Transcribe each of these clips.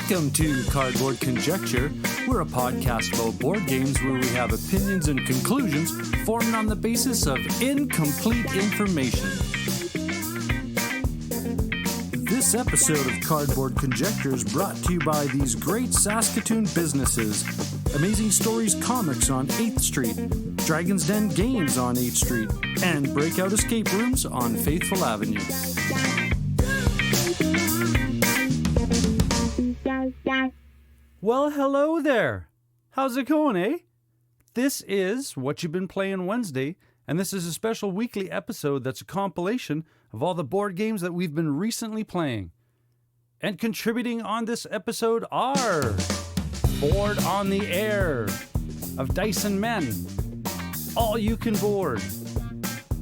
Welcome to Cardboard Conjecture. We're a podcast about board games where we have opinions and conclusions formed on the basis of incomplete information. This episode of Cardboard Conjecture is brought to you by these great Saskatoon businesses: Amazing Stories Comics on 8th Street, Dragon's Den Games on 8th Street, and Breakout Escape Rooms on Faithful Avenue. Well, hello there. How's it going, eh? This is Whatcha Been Playing Wednesday, and this is a special weekly episode that's a compilation of all the board games that we've been recently playing. And contributing on this episode are Board on the Air of Dice and Men, All You Can Board,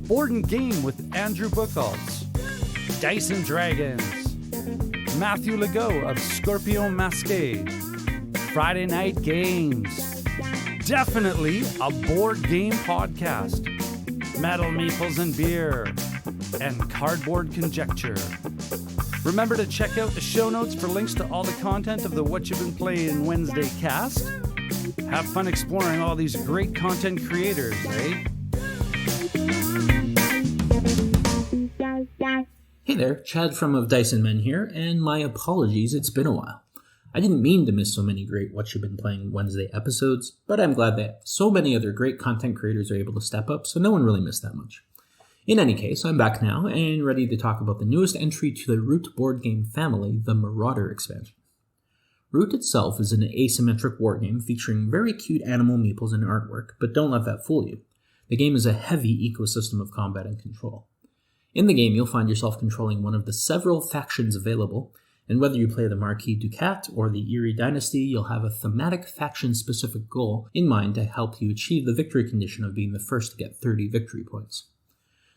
Board and Game with Andrew Bucholtz, Dice and Dragons, Mathew Legault of Scorpio Masqué, Friday Night Games, definitely a board game podcast, Metal Meeples and Beer, and Cardboard Conjecture. Remember to check out the show notes for links to all the content of the Whatcha Been Playing Wednesday cast. Have fun exploring all these great content creators, eh? Hey there, Chad from Of Dice and Men here, and my apologies, it's been a while. I didn't mean to miss so many great Whatcha Been Playing Wednesday episodes, but I'm glad that so many other great content creators are able to step up, so no one really missed that much. In any case, I'm back now, and ready to talk about the newest entry to the Root board game family, the Marauder expansion. Root itself is an asymmetric wargame featuring very cute animal meeples and artwork, but don't let that fool you. The game is a heavy ecosystem of combat and control. In the game, you'll find yourself controlling one of the several factions available, and whether you play the Marquis Ducat or the Erie Dynasty, you'll have a thematic faction-specific goal in mind to help you achieve the victory condition of being the first to get 30 victory points.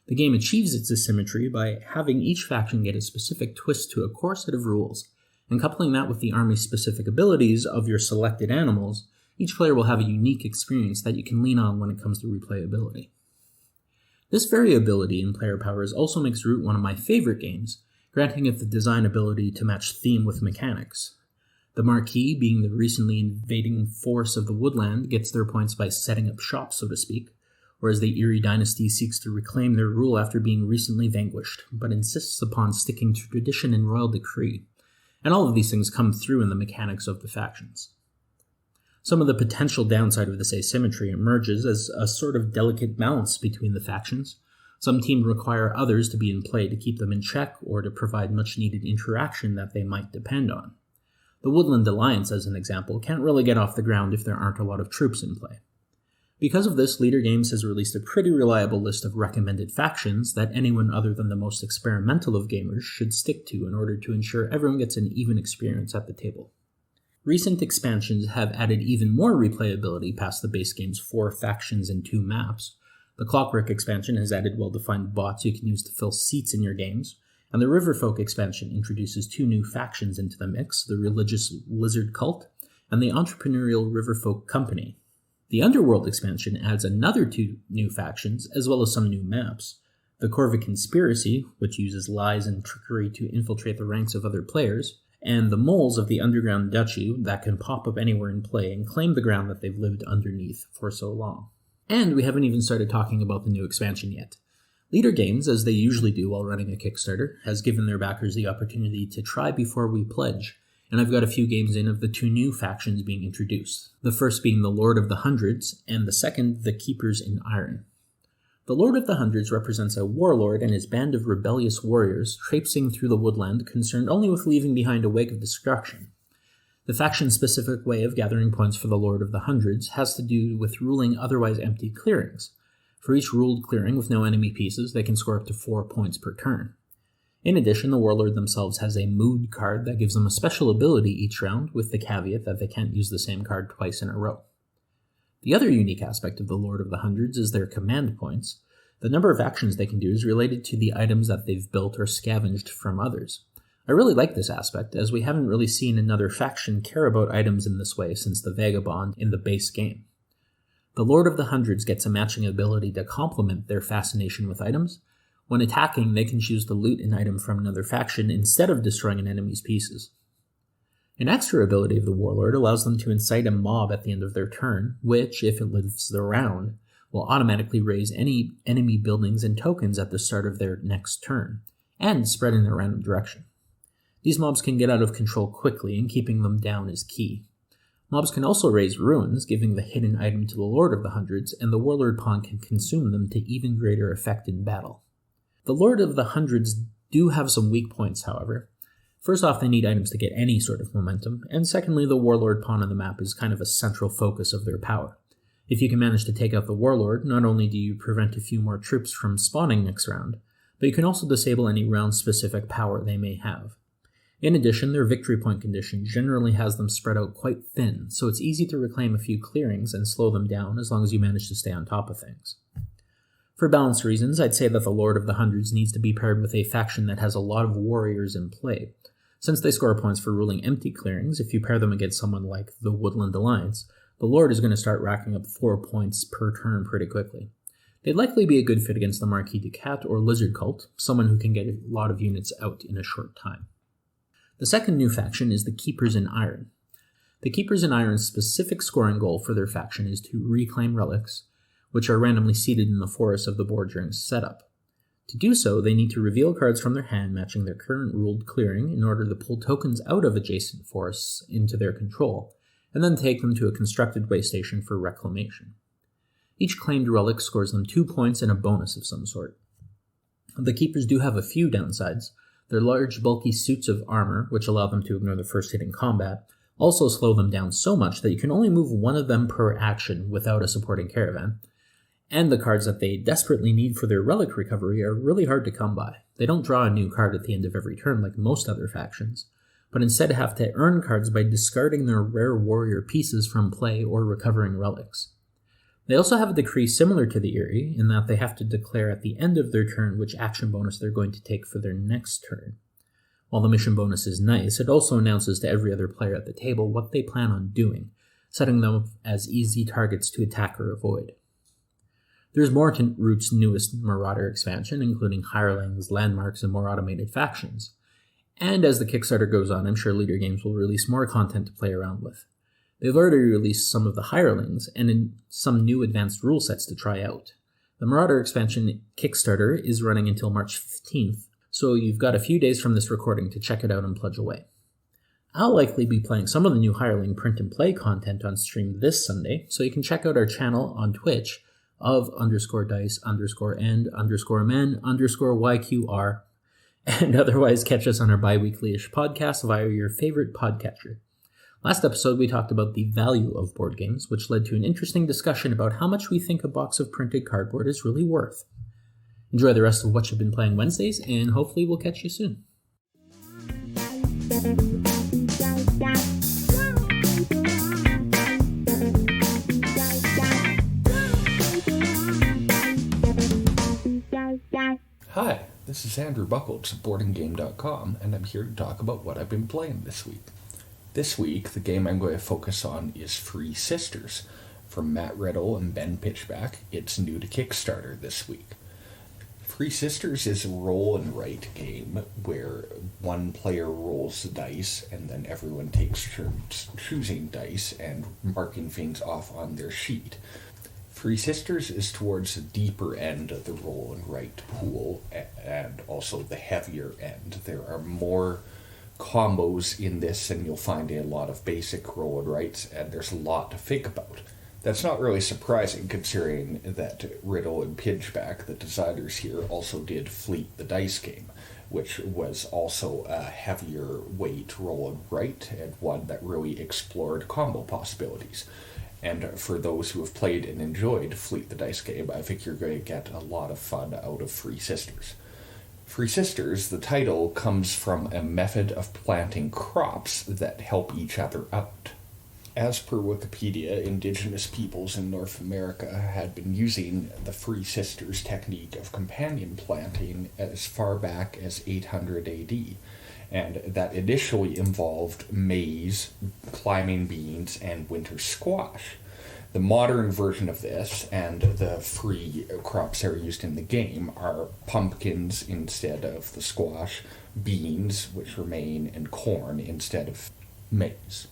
The game achieves its asymmetry by having each faction get a specific twist to a core set of rules, and coupling that with the army-specific abilities of your selected animals, each player will have a unique experience that you can lean on when it comes to replayability. This variability in player powers also makes Root one of my favorite games, granting it the design ability to match theme with mechanics. The Marquis, being the recently invading force of the woodland, gets their points by setting up shop, so to speak, whereas the Erie Dynasty seeks to reclaim their rule after being recently vanquished, but insists upon sticking to tradition and royal decree. And all of these things come through in the mechanics of the factions. Some of the potential downside of this asymmetry emerges as a sort of delicate balance between the factions. Some teams require others to be in play to keep them in check or to provide much-needed interaction that they might depend on. The Woodland Alliance, as an example, can't really get off the ground if there aren't a lot of troops in play. Because of this, Leader Games has released a pretty reliable list of recommended factions that anyone other than the most experimental of gamers should stick to in order to ensure everyone gets an even experience at the table. Recent expansions have added even more replayability past the base game's 4 factions and 2 maps. The Clockwork expansion has added well-defined bots you can use to fill seats in your games, and the Riverfolk expansion introduces 2 new factions into the mix, the Religious Lizard Cult and the Entrepreneurial Riverfolk Company. The Underworld expansion adds another 2 new factions, as well as some new maps. The Corvic Conspiracy, which uses lies and trickery to infiltrate the ranks of other players, and the Moles of the Underground Duchy that can pop up anywhere in play and claim the ground that they've lived underneath for so long. And we haven't even started talking about the new expansion yet. Leader Games, as they usually do while running a Kickstarter, has given their backers the opportunity to try before we pledge, and I've got a few games in of the 2 new factions being introduced, the first being the Lord of the Hundreds, and the second the Keepers in Iron. The Lord of the Hundreds represents a warlord and his band of rebellious warriors traipsing through the woodland concerned only with leaving behind a wake of destruction. The faction-specific way of gathering points for the Lord of the Hundreds has to do with ruling otherwise empty clearings. For each ruled clearing with no enemy pieces, they can score up to 4 points per turn. In addition, the Warlord themselves has a mood card that gives them a special ability each round, with the caveat that they can't use the same card twice in a row. The other unique aspect of the Lord of the Hundreds is their command points. The number of actions they can do is related to the items that they've built or scavenged from others. I really like this aspect, as we haven't really seen another faction care about items in this way since the Vagabond in the base game. The Lord of the Hundreds gets a matching ability to complement their fascination with items. When attacking, they can choose to loot an item from another faction instead of destroying an enemy's pieces. An extra ability of the Warlord allows them to incite a mob at the end of their turn, which, if it lives the round, will automatically raise any enemy buildings and tokens at the start of their next turn, and spread in a random direction. These mobs can get out of control quickly, and keeping them down is key. Mobs can also raise ruins, giving the hidden item to the Lord of the Hundreds, and the Warlord pawn can consume them to even greater effect in battle. The Lord of the Hundreds do have some weak points, however. First off, they need items to get any sort of momentum, and secondly, the Warlord pawn on the map is kind of a central focus of their power. If you can manage to take out the Warlord, not only do you prevent a few more troops from spawning next round, but you can also disable any round-specific power they may have. In addition, their victory point condition generally has them spread out quite thin, so it's easy to reclaim a few clearings and slow them down as long as you manage to stay on top of things. For balance reasons, I'd say that the Lord of the Hundreds needs to be paired with a faction that has a lot of warriors in play. Since they score points for ruling empty clearings, if you pair them against someone like the Woodland Alliance, the Lord is going to start racking up 4 points per turn pretty quickly. They'd likely be a good fit against the Marquis de Cat or Lizard Cult, someone who can get a lot of units out in a short time. The second new faction is the Keepers in Iron. The Keepers in Iron's specific scoring goal for their faction is to reclaim relics, which are randomly seated in the forest of the board during setup. To do so, they need to reveal cards from their hand matching their current ruled clearing in order to pull tokens out of adjacent forests into their control, and then take them to a constructed way station for reclamation. Each claimed relic scores them 2 points and a bonus of some sort. The Keepers do have a few downsides. Their large, bulky suits of armor, which allow them to ignore the first hit in combat, also slow them down so much that you can only move one of them per action without a supporting caravan. And the cards that they desperately need for their relic recovery are really hard to come by. They don't draw a new card at the end of every turn like most other factions, but instead have to earn cards by discarding their rare warrior pieces from play or recovering relics. They also have a decree similar to the Eerie, in that they have to declare at the end of their turn which action bonus they're going to take for their next turn. While the mission bonus is nice, it also announces to every other player at the table what they plan on doing, setting them up as easy targets to attack or avoid. There's more to Root's newest Marauder expansion, including hirelings, landmarks, and more automated factions. And as the Kickstarter goes on, I'm sure Leader Games will release more content to play around with. They've already released some of the hirelings and some new advanced rule sets to try out. The Marauder expansion Kickstarter is running until March 15th, so you've got a few days from this recording to check it out and pledge away. I'll likely be playing some of the new hireling print and play content on stream this Sunday, so you can check out our channel on Twitch of _dice_and_men_YQR, and otherwise catch us on our bi-weekly-ish podcast via your favorite podcatcher. Last episode, we talked about the value of board games, which led to an interesting discussion about how much we think a box of printed cardboard is really worth. Enjoy the rest of Whatcha Been Playing Wednesdays, and hopefully we'll catch you soon. Hi, this is Andrew Bucholtz of BoardandGamedotcom, and I'm here to talk about what I've been playing this week. This week, the game I'm going to focus on is Free Sisters, from Matt Riddle and Ben Pitchback. It's new to Kickstarter this week. Free Sisters is a roll and write game where one player rolls the dice and then everyone takes turns choosing dice and marking things off on their sheet. Free Sisters is towards the deeper end of the roll and write pool and also the heavier end. There are more combos in this than you'll find in a lot of basic roll and writes, and there's a lot to think about. That's not really surprising considering that Riddle and Pitchback, the designers here, also did Fleet the Dice game, which was also a heavier weight roll and write and one that really explored combo possibilities. And for those who have played and enjoyed Fleet the Dice game, I think you're going to get a lot of fun out of Free Sisters. Free Sisters, the title, comes from a method of planting crops that help each other out. As per Wikipedia, indigenous peoples in North America had been using the Free Sisters technique of companion planting as far back as 800 AD, and that initially involved maize, climbing beans, and winter squash. The modern version of this, and the free crops that are used in the game, are pumpkins instead of the squash, beans, which remain, and corn instead of maize.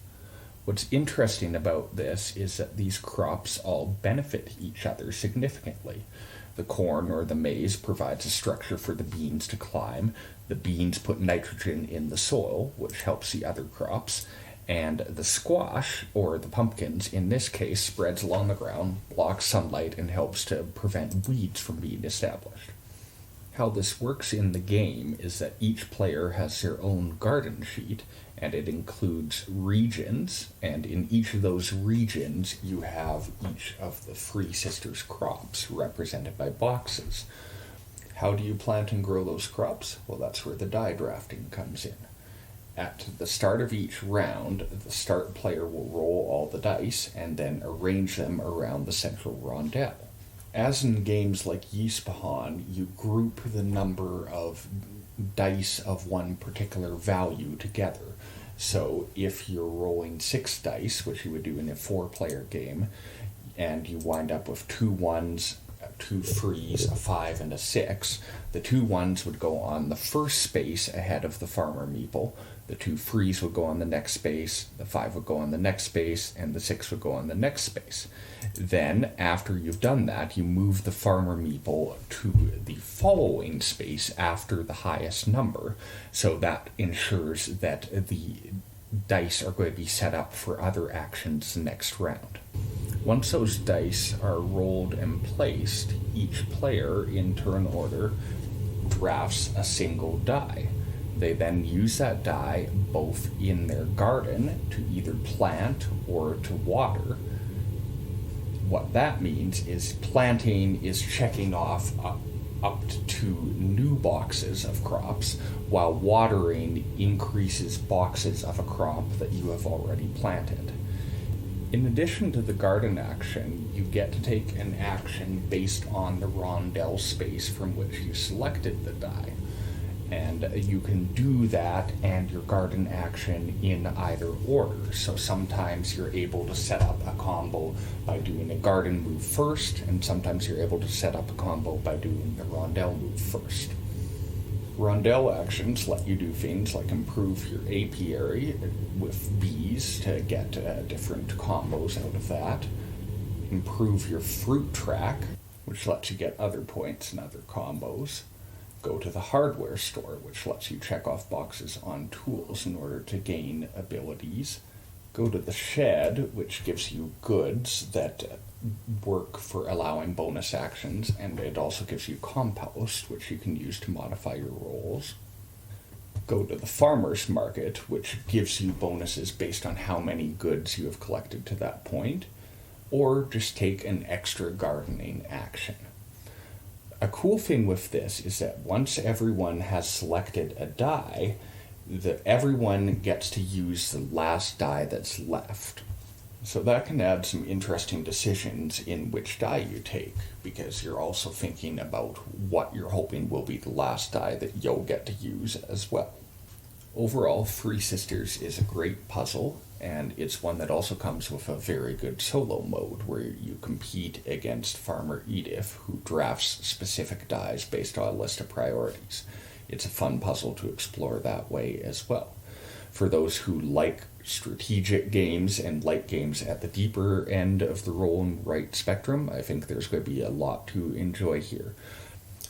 What's interesting about this is that these crops all benefit each other significantly. The corn or the maize provides a structure for the beans to climb. The beans put nitrogen in the soil, which helps the other crops. And the squash, or the pumpkins in this case, spreads along the ground, blocks sunlight, and helps to prevent weeds from being established. How this works in the game is that each player has their own garden sheet, and it includes regions, and in each of those regions you have each of the Free Sisters crops represented by boxes. How do you plant and grow those crops? Well, that's where the die drafting comes in. At the start of each round, the start player will roll all the dice and then arrange them around the central rondel. As in games like Yspahan, you group the number of dice of one particular value together. So if you're rolling 6 dice, which you would do in a 4-player game, and you wind up with 2 1s, 2 3s, a 5, and a 6, the 2 1s would go on the first space ahead of the farmer meeple, the 2 3s would go on the next space, the 5 would go on the next space, and the 6 would go on the next space. Then, after you've done that, you move the farmer meeple to the following space after the highest number, so that ensures that the dice are going to be set up for other actions next round. Once those dice are rolled and placed, each player, in turn order, drafts a single die. They then use that die both in their garden to either plant or to water. What that means is planting is checking off up to new boxes of crops, while watering increases boxes of a crop that you have already planted. In addition to the garden action, you get to take an action based on the rondel space from which you selected the die. And you can do that and your garden action in either order. So sometimes you're able to set up a combo by doing a garden move first, and sometimes you're able to set up a combo by doing the rondel move first. Rondel actions let you do things like improve your apiary with bees to get different combos out of that, improve your fruit track, which lets you get other points and other combos, go to the hardware store, which lets you check off boxes on tools in order to gain abilities, go to the shed, which gives you goods that work for allowing bonus actions, and it also gives you compost, which you can use to modify your rolls. Go to the farmer's market, which gives you bonuses based on how many goods you have collected to that point, or just take an extra gardening action. A cool thing with this is that once everyone has selected a die, everyone gets to use the last die that's left. So that can add some interesting decisions in which die you take, because you're also thinking about what you're hoping will be the last die that you'll get to use as well. Overall, Free Sisters is a great puzzle, and it's one that also comes with a very good solo mode where you compete against Farmer Edith, who drafts specific dies based on a list of priorities. It's a fun puzzle to explore that way as well. For those who like strategic games and like games at the deeper end of the roll and write spectrum, I think there's going to be a lot to enjoy here.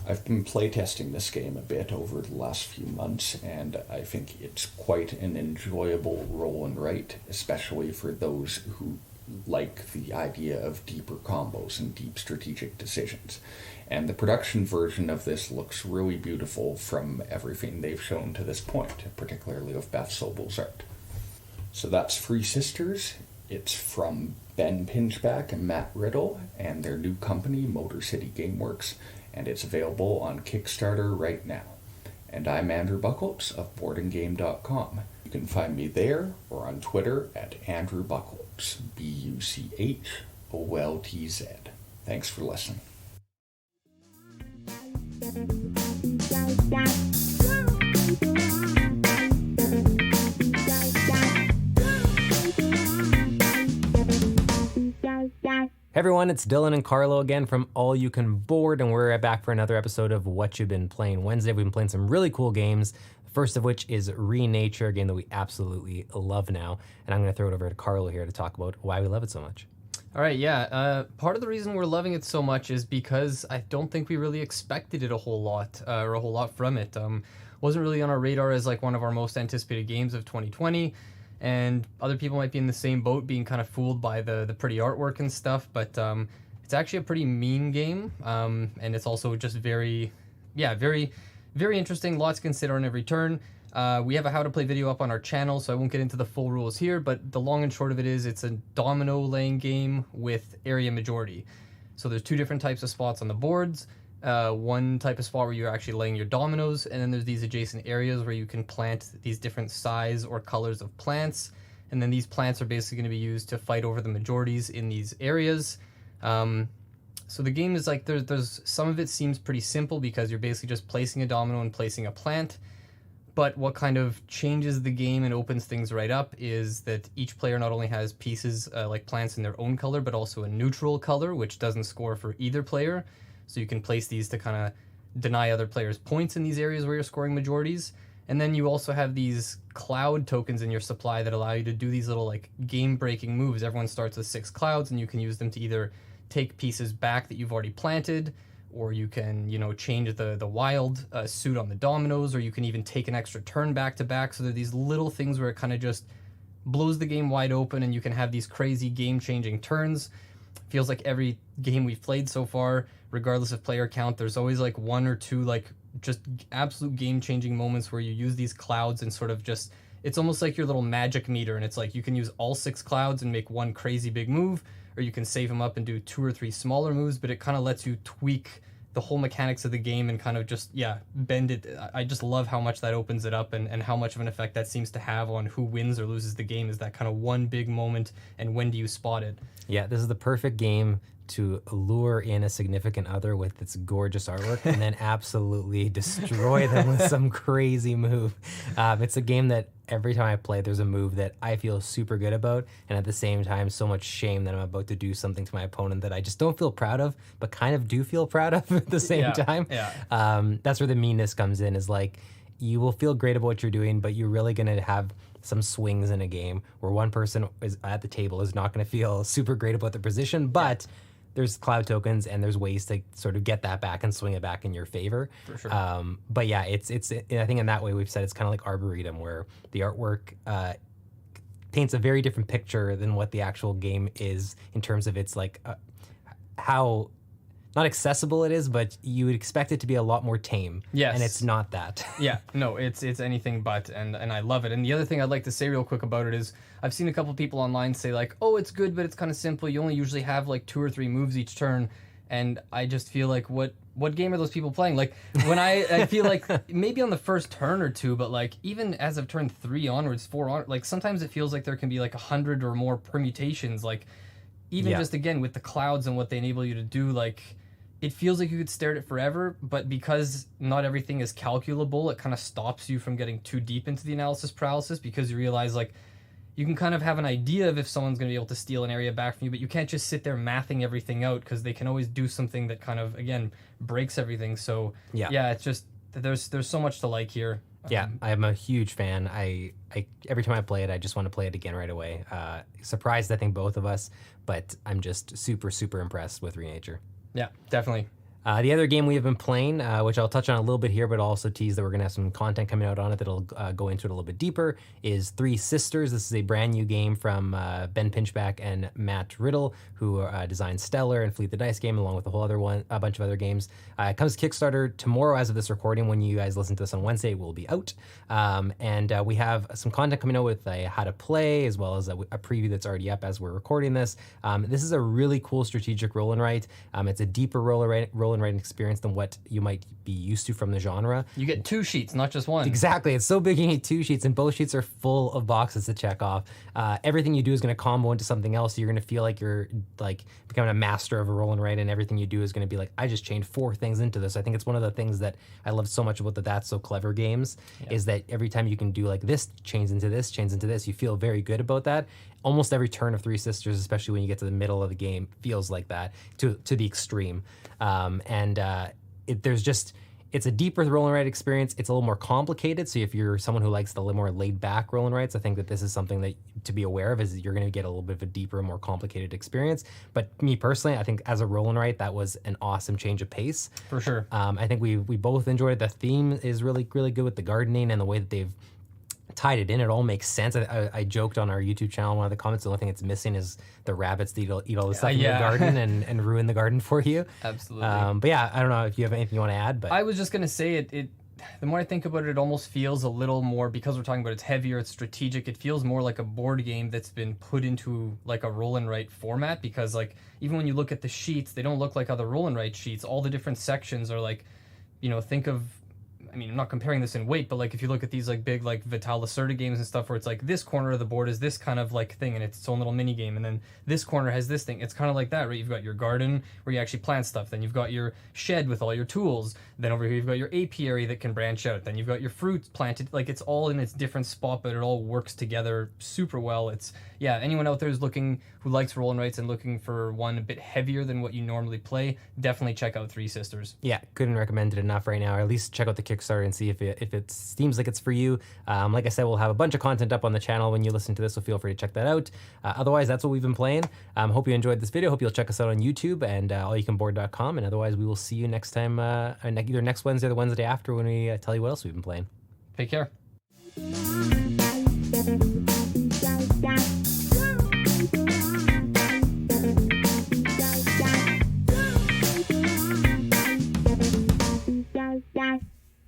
I've been playtesting this game a bit over the last few months, and I think it's quite an enjoyable roll and write, especially for those who like the idea of deeper combos and deep strategic decisions. And the production version of this looks really beautiful from everything they've shown to this point, particularly of Beth Sobel's art. So that's Free Sisters. It's from Ben Pinchback and Matt Riddle and their new company, Motor City Gameworks, and it's available on Kickstarter right now. And I'm Andrew Bucholtz of BoardandGamedotcom. You can find me there or on Twitter at Andrew Bucholtz, BUCHOLTZ. Thanks for listening. Hey everyone, it's Dylan and Carlo again from All You Can Board, and we're back for another episode of What You've Been Playing Wednesday. We've been playing some really cool games. The First of which is Renature, a game that we absolutely love now. And I'm going to throw it over to Carlo here to talk about why we love it so much. All right, yeah. Part of the reason we're loving it so much is because I don't think we really expected it a whole lot from it. Wasn't really on our radar as like one of our most anticipated games of 2020, and other people might be in the same boat, being kind of fooled by the pretty artwork and stuff. But it's actually a pretty mean game, and it's also just very interesting. Lots to consider on every turn. We have a how to play video up on our channel, so I won't get into the full rules here, but the long and short of it is it's a domino laying game with area majority. So there's two different types of spots on the boards. One type of spot where you're actually laying your dominoes, and then there's these adjacent areas where you can plant these different size or colors of plants, and then these plants are basically going to be used to fight over the majorities in these areas. So the game is like, there's some of it seems pretty simple because you're basically just placing a domino and placing a plant. But what kind of changes the game and opens things right up is that each player not only has pieces like plants in their own color, but also a neutral color, which doesn't score for either player. So you can place these to kind of deny other players points in these areas where you're scoring majorities. And then you also have these cloud tokens in your supply that allow you to do these little like game-breaking moves. Everyone starts with 6 clouds, and you can use them to either take pieces back that you've already planted, or you can, change the wild suit on the dominoes, or you can even take an extra turn back to back. So there are these little things where it kind of just blows the game wide open, and you can have these crazy game-changing turns. Feels like every game we've played so far, regardless of player count, there's always like one or two like just absolute game-changing moments where you use these clouds and sort of just, it's almost like your little magic meter, and it's like you can use all 6 clouds and make one crazy big move, or you can save them up and do 2 or 3 smaller moves, but it kind of lets you tweak the whole mechanics of the game and kind of just, bend it. I just love how much that opens it up, and how much of an effect that seems to have on who wins or loses the game, is that kind of one big moment and when do you spot it. Yeah, this is the perfect game to lure in a significant other with its gorgeous artwork and then absolutely destroy them with some crazy move. It's a game that every time I play, there's a move that I feel super good about, and at the same time, so much shame that I'm about to do something to my opponent that I just don't feel proud of, but kind of do feel proud of at the same time. Yeah. That's where the meanness comes in, is like, you will feel great about what you're doing, but you're really going to have some swings in a game where one person is at the table is not going to feel super great about their position, but there's cloud tokens and there's ways to sort of get that back and swing it back in your favor. For sure. But yeah, it's I think in that way we've said it's kind of like Arboretum, where the artwork paints a very different picture than what the actual game is in terms of its like how not accessible it is, but you would expect it to be a lot more tame. Yes. And it's not that. Yeah, no, it's anything but, and I love it. And the other thing I'd like to say real quick about it is I've seen a couple people online say like, oh, it's good, but it's kind of simple. You only usually have like 2 or 3 moves each turn. And I just feel like, what game are those people playing? Like, when I feel like maybe on the first turn or 2, but like even as of turn 3 onwards, 4 on, like sometimes it feels like there can be like 100 or more permutations. Like even just again with the clouds and what they enable you to do, like it feels like you could stare at it forever, but because not everything is calculable, it kind of stops you from getting too deep into the analysis paralysis, because you realize like you can kind of have an idea of if someone's going to be able to steal an area back from you, but you can't just sit there mathing everything out, because they can always do something that kind of, again, breaks everything. So yeah, it's just, there's so much to like here. Yeah, I'm a huge fan. I every time I play it, I just want to play it again right away. Surprised, I think, both of us, but I'm just super, super impressed with Renature. Yeah, definitely. The other game we have been playing, which I'll touch on a little bit here, but I'll also tease that we're going to have some content coming out on it that'll go into it a little bit deeper, is Three Sisters. This is a brand new game from Ben Pinchback and Matt Riddle, who designed Stellar and Fleet the Dice game, along with a bunch of other games. It comes to Kickstarter tomorrow as of this recording. When you guys listen to this on Wednesday, it will be out. And we have some content coming out with how to play, as well as a preview that's already up as we're recording this. This is a really cool strategic roll and write. It's a deeper roll and write experience than what you might be used to from the genre. You get 2 sheets, not just one. Exactly. It's so big you need 2 sheets, and both sheets are full of boxes to check off. Everything you do is going to combo into something else. You're going to feel like you're like becoming a master of a roll and write, and everything you do is going to be like, I just chained 4 things into this. I think it's one of the things that I love so much about the That's So Clever games, is that every time you can do like this chains into this, you feel very good about that. Almost every turn of Three Sisters, especially when you get to the middle of the game, feels like that to the extreme. There's just, It's a deeper roll and write experience. It's a little more complicated. So if you're someone who likes the little more laid back roll and writes, I think that this is something that to be aware of, is you're going to get a little bit of a deeper, more complicated experience. But me personally, I think as a roll and write, that was an awesome change of pace. For sure. I think we both enjoyed it. The theme is really, really good with the gardening and the way that they've tied it in. It all makes sense. I joked on our YouTube channel, one of the comments, the only thing it's missing is the rabbits that eat all the stuff in the garden and ruin the garden for you. Absolutely. But yeah, I don't know if you have anything you want to add. But I was just going to say it the more I think about it, it almost feels a little more, because we're talking about it's heavier, it's strategic, it feels more like a board game that's been put into like a roll and write format, because like even when you look at the sheets, they don't look like other roll and write sheets. All the different sections are like, you know, think of, I mean, I'm not comparing this in weight, but like if you look at these like big like Vital Lacerda games and stuff where it's like this corner of the board is this kind of like thing and it's its own little mini game, and then this corner has this thing. It's kind of like that, right? You've got your garden where you actually plant stuff, then you've got your shed with all your tools, then over here you've got your apiary that can branch out, then you've got your fruit planted. Like it's all in its different spot, but it all works together super well. It's, yeah, anyone out there who's looking, who likes roll and writes and looking for one a bit heavier than what you normally play, definitely check out Three Sisters. yeah, couldn't recommend it enough right now. Or at least check out the Kickstarter and see if it seems like it's for you. Like I said, we'll have a bunch of content up on the channel when you listen to this, so feel free to check that out. Otherwise, that's what we've been playing. Hope you enjoyed this video. Hope you'll check us out on YouTube and allyoucanboard.com. And otherwise, we will see you next time, either next Wednesday or the Wednesday after, when we tell you what else we've been playing. Take care.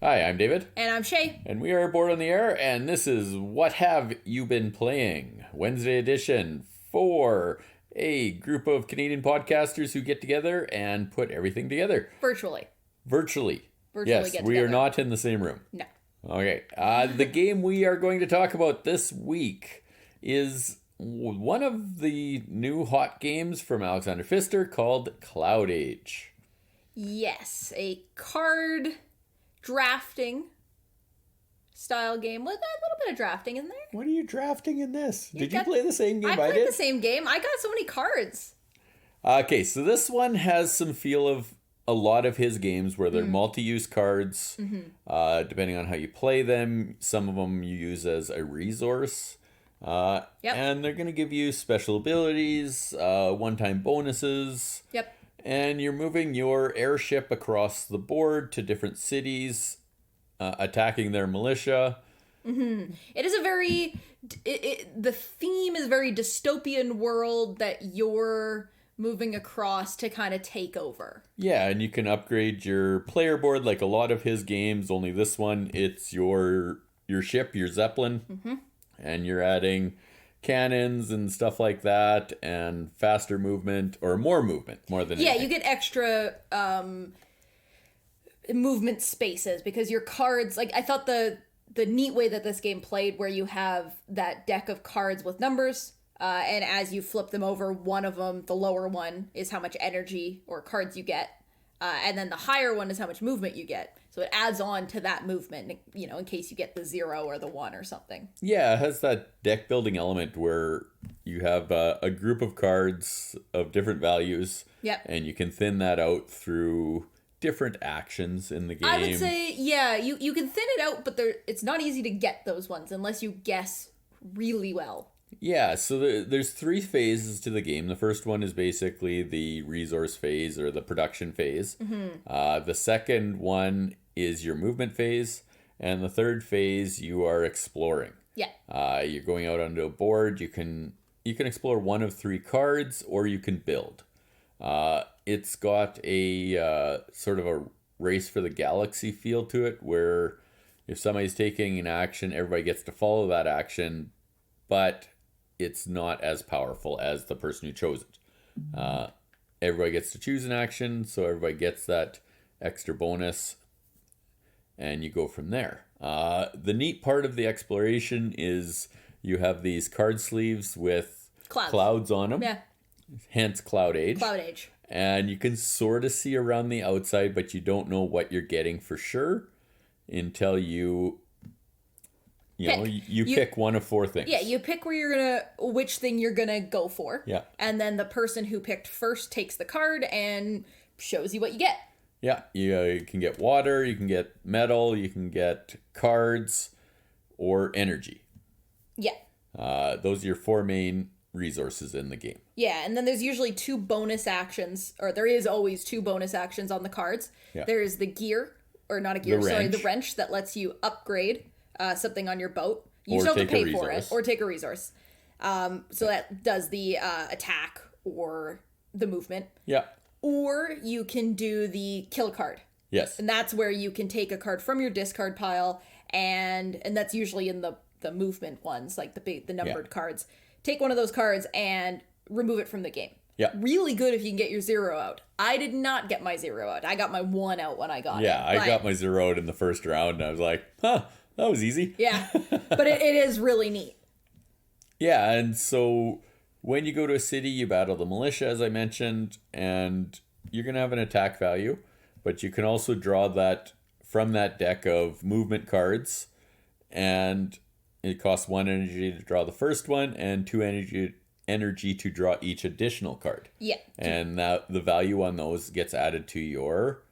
Hi, I'm David. And I'm Shea. And we are Board on the Air, and this is What Have You Been Playing? Wednesday edition for a group of Canadian podcasters who get together and put everything together. Virtually. Virtually. Yes, Yes, we are not in the same room. No. Okay. The game we are going to talk about this week is one of the new hot games from Alexander Pfister called Cloud Age. Yes, a card drafting style game with a little bit of drafting in there. What are you drafting in this? Did you got- play the same game I played did? the same game. I got so many cards. Okay, so this one has some feel of a lot of his games where they're multi-use cards, depending on how you play them. Some of them you use as a resource. And they're going to give you special abilities, one-time bonuses. Yep. And you're moving your airship across the board to different cities, attacking their militia. It is a very... the theme is very dystopian world that you're moving across to kind of take over. Yeah, and you can upgrade your player board like a lot of his games, only this one, it's your ship, your Zeppelin, and you're adding cannons and stuff like that, and faster movement, or more movement, more than anything. You get extra movement spaces because your cards, like I thought the neat way that this game played, where you have that deck of cards with numbers, and as you flip them over, one of them, the lower one, is how much energy or cards you get, and then the higher one is how much movement you get. So it adds on to that movement, you know, in case you get the 0 or the 1 or something. Yeah, it has that deck building element where you have a group of cards of different values. Yep. And you can thin that out through different actions in the game. I would say, yeah, you can thin it out, but it's not easy to get those ones unless you guess really well. Yeah, so there's 3 phases to the game. The first one is basically the resource phase or the production phase. The second one is your movement phase. And the third phase, you are exploring. Yeah. You're going out onto a board. You can explore one of 3 cards, or you can build. It's got a sort of a race for the galaxy feel to it, where if somebody's taking an action, everybody gets to follow that action, but it's not as powerful as the person who chose it. Everybody gets to choose an action, so everybody gets that extra bonus, and you go from there. The neat part of the exploration is you have these card sleeves with clouds on them. Yeah. Hence Cloud Age. Cloud Age. And you can sort of see around the outside, but you don't know what you're getting for sure until you pick one of 4 things. Yeah, you pick which thing you're gonna go for. Yeah. And then the person who picked first takes the card and shows you what you get. Yeah, you can get water, you can get metal, you can get cards, or energy. Yeah. Those are your 4 main resources in the game. Yeah, and then there's usually 2 bonus actions, or there is always 2 bonus actions on the cards. Yeah. There's the gear, or not a gear, The the wrench that lets you upgrade something on your boat. You Or still have to take a pay for it, resource. or take a resource. So that does the attack or the movement. Yeah. Or you can do the kill card. Yes. And that's where you can take a card from your discard pile, and that's usually in the movement ones, like the numbered cards. Take one of those cards and remove it from the game. Yeah. Really good if you can get your 0 out. I did not get my 0 out. I got my 1 out when I got it. Yeah, I got my 0 out in the first round, and I was like, huh, that was easy. Yeah, but it is really neat. Yeah, and so when you go to a city, you battle the militia, as I mentioned, and you're going to have an attack value, but you can also draw that from that deck of movement cards, and it costs 1 energy to draw the first one, and 2 energy to draw each additional card. Yeah. And the value on those gets added to your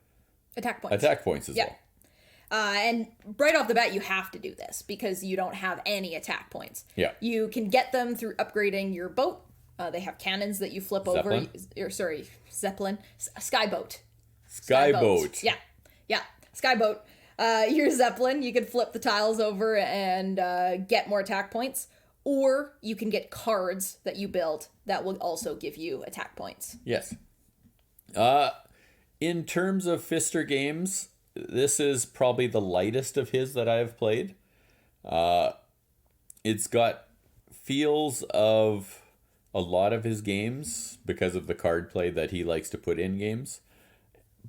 Attack points. attack points as well. And right off the bat, you have to do this because you don't have any attack points. Yeah. You can get them through upgrading your boat. They have cannons that you flip Zeppelin? over. Sorry, Zeppelin. Skyboat. Skyboat. Yeah. Yeah. Skyboat. Your Zeppelin, you can flip the tiles over and get more attack points. Or you can get cards that you build that will also give you attack points. Yes. In terms of Pfister games, this is probably the lightest of his that I've played. It's got feels of a lot of his games because of the card play that he likes to put in games.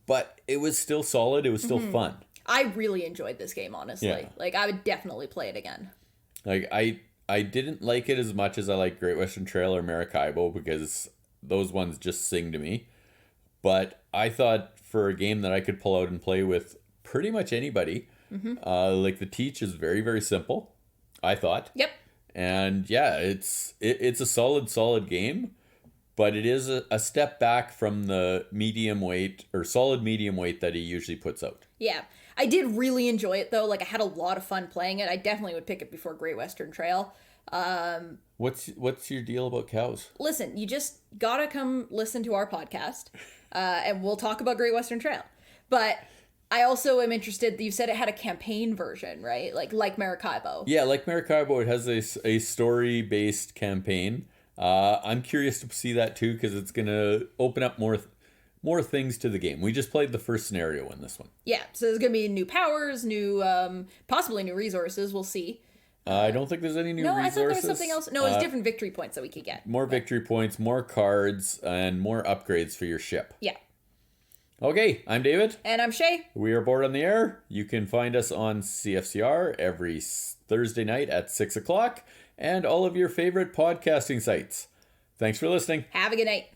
But it was still solid. It was still fun. I really enjoyed this game, honestly. Yeah. Like, I would definitely play it again. Like I didn't like it as much as I like Great Western Trail or Maracaibo because those ones just sing to me. But I thought for a game that I could pull out and play with pretty much anybody, like the teach is very, very simple, I thought. Yep. And yeah, it's a solid game, but it is a step back from the medium weight or solid medium weight that he usually puts out. Yeah. I did really enjoy it, though. Like, I had a lot of fun playing it. I definitely would pick it before Great Western Trail. What's your deal about cows? Listen, you just gotta come listen to our podcast, and we'll talk about Great Western Trail. But I also am interested, you said it had a campaign version, right? Like Maracaibo. Yeah, like Maracaibo, it has a story-based campaign. I'm curious to see that too, because it's going to open up more things to the game. We just played the first scenario in this one. Yeah, so there's going to be new powers, new, possibly new resources, we'll see. I don't think there's any new resources. No, I thought there was something else. No, it's different victory points that we could get. More victory points, more cards, and more upgrades for your ship. Yeah. Okay, I'm David. And I'm Shea. We are Board on the Air. You can find us on CFCR every Thursday night at 6 o'clock and all of your favorite podcasting sites. Thanks for listening. Have a good night.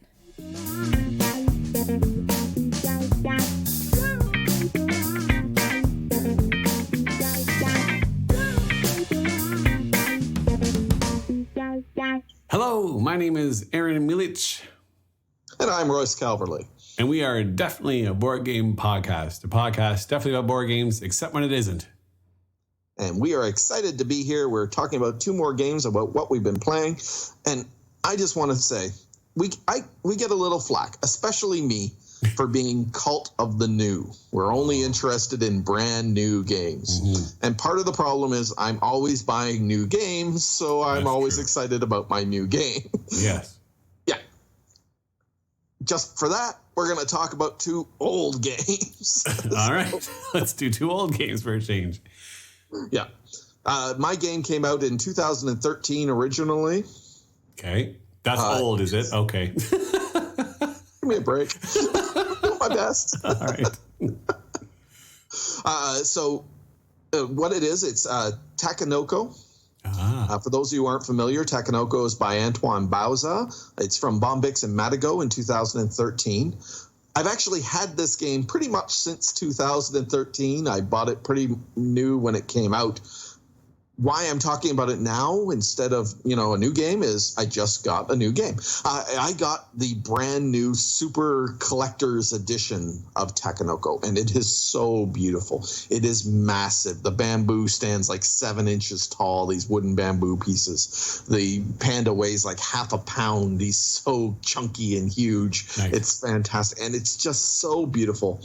Hello, my name is Aaron Milic, And I'm Royce Calverley. and we are definitely a board game podcast. A podcast definitely about board games, except when it isn't. And we are excited to be here. We're talking about 2 more games about what we've been playing. And I just want to say, we get a little flack, especially me, for being cult of the new. We're only interested in brand new games. And part of the problem is I'm always buying new games, so I'm That's always true. excited about my new game. Yes. Yeah. Just for that, we're going to talk about 2 old games. All right. Let's do 2 old games for a change. Yeah. My game came out in 2013 originally. Okay. That's old, is it? Okay. Give me a break. Do my best. All right. What it is, it's Takenoko. Ah. For those of you who aren't familiar, Takenoko is by Antoine Bauza. It's from Bombix and Matago in 2013. I've actually had this game pretty much since 2013. I bought it pretty new when it came out. why I'm talking about it now instead of, a new game is I just got a new game. I got the brand new Super Collector's Edition of Takenoko, and it is so beautiful. It is massive. The bamboo stands like 7 inches tall, these wooden bamboo pieces. The panda weighs like half a pound. He's so chunky and huge. Nice. It's fantastic, and it's just so beautiful.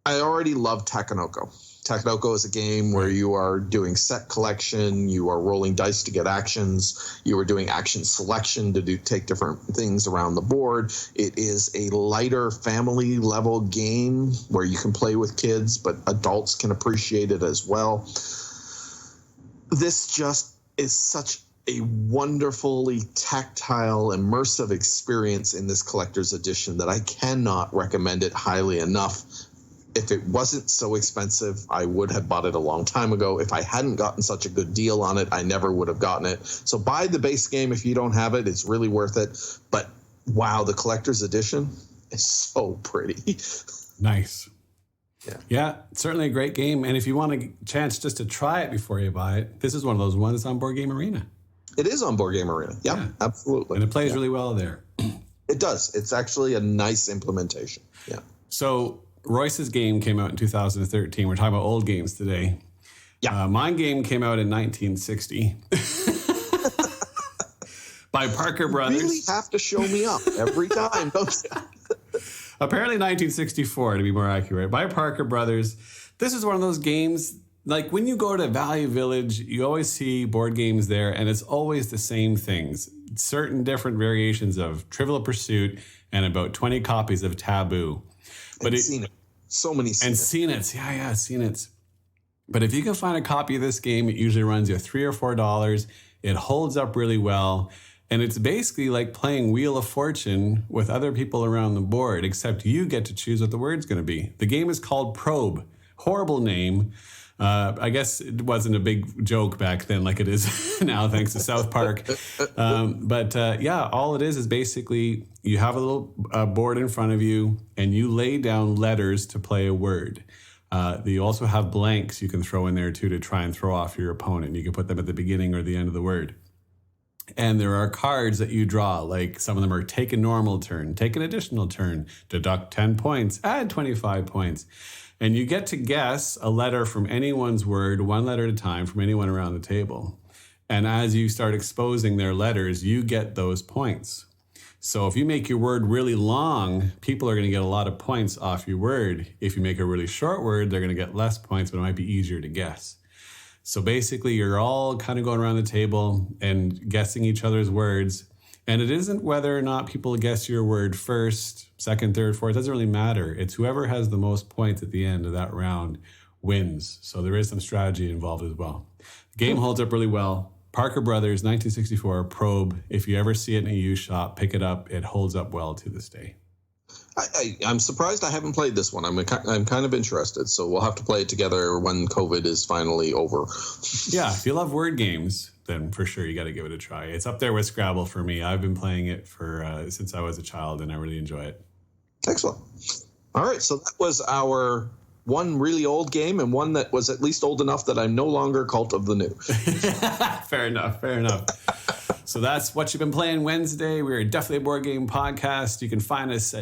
I already love Takenoko. Takenoko is a game where you are doing set collection, you are rolling dice to get actions, you are doing action selection to take different things around the board. It is a lighter family level game where you can play with kids, but adults can appreciate it as well. This just is such a wonderfully tactile, immersive experience in this collector's edition that I cannot recommend it highly enough. If it wasn't so expensive, I would have bought it a long time ago. If I hadn't gotten such a good deal on it, I never would have gotten it. So buy the base game if you don't have it. It's really worth it. But wow, the collector's edition is so pretty. Nice. Yeah, certainly a great game. And if you want a chance just to try it before you buy it, this is one of those ones on Board Game Arena. It is on Board Game Arena. Yep, yeah, absolutely. And it plays really well there. It does. It's actually a nice implementation. Yeah. So Royce's game came out in 2013. We're talking about old games today. Yeah. My game came out in 1960 by Parker Brothers. You really have to show me up every time, don't you? Apparently 1964, to be more accurate, by Parker Brothers. This is one of those games, like when you go to Value Village, you always see board games there, and it's always the same things. Certain different variations of Trivial Pursuit and about 20 copies of Taboo. But seen it. So many seen and seen it. Yeah, seen it. But if you can find a copy of this game, it usually runs you $3 or $4. It holds up really well. And it's basically like playing Wheel of Fortune with other people around the board, except you get to choose what the word's going to be. The game is called Probe. Horrible name. I guess it wasn't a big joke back then like it is now, thanks to South Park. But all it is basically you have a little board in front of you and you lay down letters to play a word. You also have blanks you can throw in there too to try and throw off your opponent. You can put them at the beginning or the end of the word. And there are cards that you draw, like some of them are take a normal turn, take an additional turn, deduct 10 points, add 25 points. And you get to guess a letter from anyone's word, one letter at a time, from anyone around the table. And as you start exposing their letters, you get those points. So if you make your word really long, people are going to get a lot of points off your word. If you make a really short word, they're going to get less points, but it might be easier to guess. So basically, you're all kind of going around the table and guessing each other's words. And it isn't whether or not people guess your word first, second, third, fourth. It doesn't really matter. It's whoever has the most points at the end of that round wins. So there is some strategy involved as well. The game holds up really well. Parker Brothers, 1964, Probe. If you ever see it in a used shop, pick it up. It holds up well to this day. I'm surprised I haven't played this one. I'm kind of interested, so we'll have to play it together when COVID is finally over. Yeah, if you love word games, then for sure you got to give it a try. It's up there with Scrabble for me. I've been playing it for since I was a child, and I really enjoy it. Excellent. All right, so that was our one really old game and one that was at least old enough that I'm no longer Cult of the New. Fair enough. So that's What You've Been Playing Wednesday. We're definitely a board game podcast. You can find us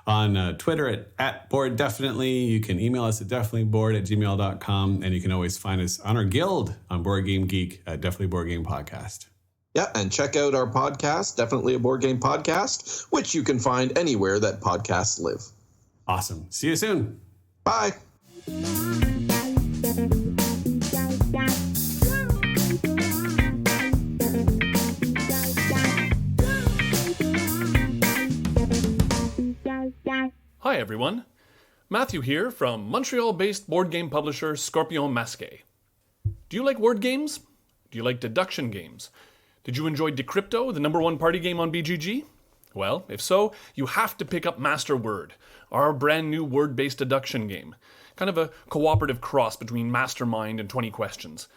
on Twitter at Board Definitely. You can email us at definitelyboard@gmail.com. And you can always find us on our guild on Board Game Geek at Definitely Board Game Podcast. Yeah, and check out our podcast, Definitely a Board Game Podcast, which you can find anywhere that podcasts live. Awesome. See you soon. Bye. Hi everyone, Mathew here from Montreal-based board game publisher Scorpion Masqué. Do you like word games? Do you like deduction games? Did you enjoy Decrypto, the #1 party game on BGG? Well, if so, you have to pick up Master Word, our brand new word-based deduction game. Kind of a cooperative cross between Mastermind and 20 Questions.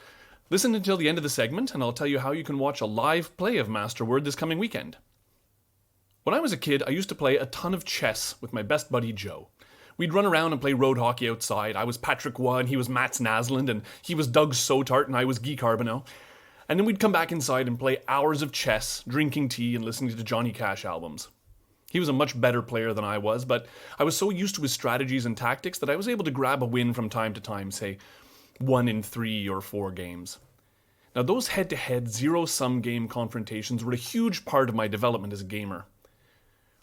Listen until the end of the segment and I'll tell you how you can watch a live play of Master Word this coming weekend. When I was a kid, I used to play a ton of chess with my best buddy Joe. We'd run around and play road hockey outside. I was Patrick Waugh and he was Mats Naslund, and he was Doug Sotart and I was Guy Carbonneau. And then we'd come back inside and play hours of chess, drinking tea, and listening to Johnny Cash albums. He was a much better player than I was, but I was so used to his strategies and tactics that I was able to grab a win from time to time, say 1 in 3 or 4 games. Now, those head-to-head, zero-sum game confrontations were a huge part of my development as a gamer.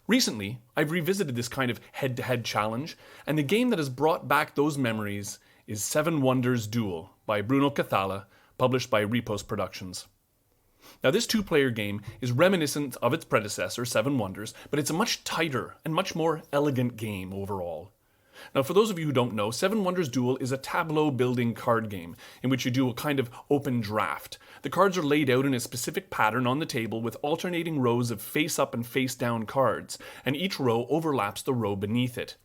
Recently, I've revisited this kind of head-to-head challenge, and the game that has brought back those memories is Seven Wonders Duel by Bruno Cathala, published by Repost Productions. Now, this 2-player game is reminiscent of its predecessor, Seven Wonders, but it's a much tighter and much more elegant game overall. Now, for those of you who don't know, Seven Wonders Duel is a tableau-building card game in which you do a kind of open draft. The cards are laid out in a specific pattern on the table with alternating rows of face-up and face-down cards, and each row overlaps the row beneath it.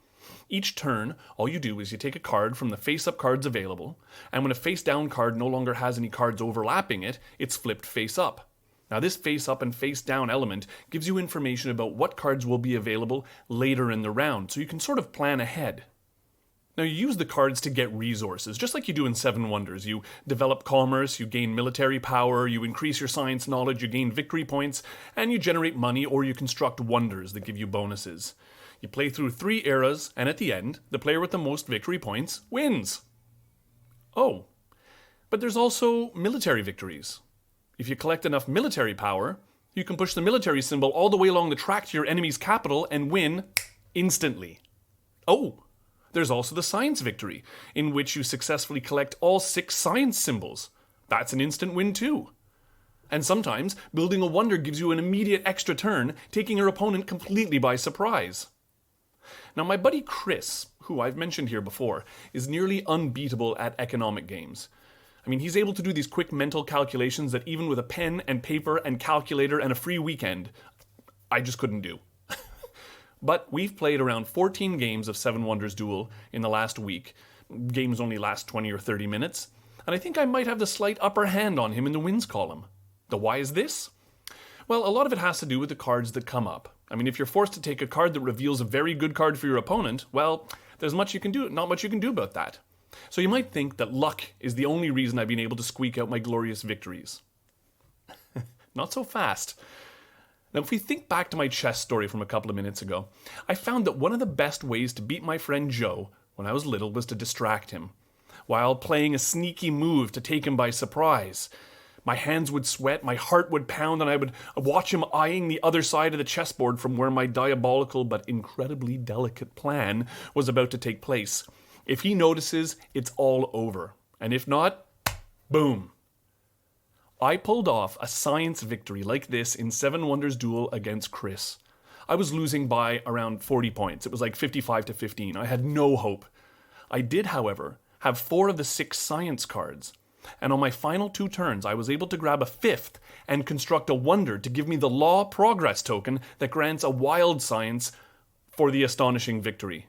Each turn, all you do is you take a card from the face-up cards available, and when a face-down card no longer has any cards overlapping it, it's flipped face-up. Now, this face-up and face-down element gives you information about what cards will be available later in the round, so you can sort of plan ahead. Now, you use the cards to get resources, just like you do in Seven Wonders. You develop commerce, you gain military power, you increase your science knowledge, you gain victory points, and you generate money or you construct wonders that give you bonuses. You play through 3 eras, and at the end, the player with the most victory points wins. Oh, but there's also military victories. If you collect enough military power, you can push the military symbol all the way along the track to your enemy's capital and win instantly. Oh, there's also the science victory, in which you successfully collect all 6 science symbols. That's an instant win too. And sometimes, building a wonder gives you an immediate extra turn, taking your opponent completely by surprise. Now, my buddy Chris, who I've mentioned here before, is nearly unbeatable at economic games. I mean, he's able to do these quick mental calculations that even with a pen and paper and calculator and a free weekend, I just couldn't do. But we've played around 14 games of Seven Wonders Duel in the last week. Games only last 20 or 30 minutes, and I think I might have the slight upper hand on him in the wins column. Now, why is this? Well, a lot of it has to do with the cards that come up. I mean, if you're forced to take a card that reveals a very good card for your opponent, well, there's not much you can do about that. So you might think that luck is the only reason I've been able to squeak out my glorious victories. Not so fast. Now, if we think back to my chess story from a couple of minutes ago, I found that one of the best ways to beat my friend Joe when I was little was to distract him, while playing a sneaky move to take him by surprise. My hands would sweat, my heart would pound, and I would watch him eyeing the other side of the chessboard from where my diabolical but incredibly delicate plan was about to take place. If he notices, it's all over. And if not, boom. I pulled off a science victory like this in Seven Wonders Duel against Chris. I was losing by around 40 points. It was like 55-15. I had no hope. I did, however, have 4 of the 6 science cards. And on my final 2 turns, I was able to grab a 5th and construct a wonder to give me the Law Progress token that grants a wild science for the astonishing victory.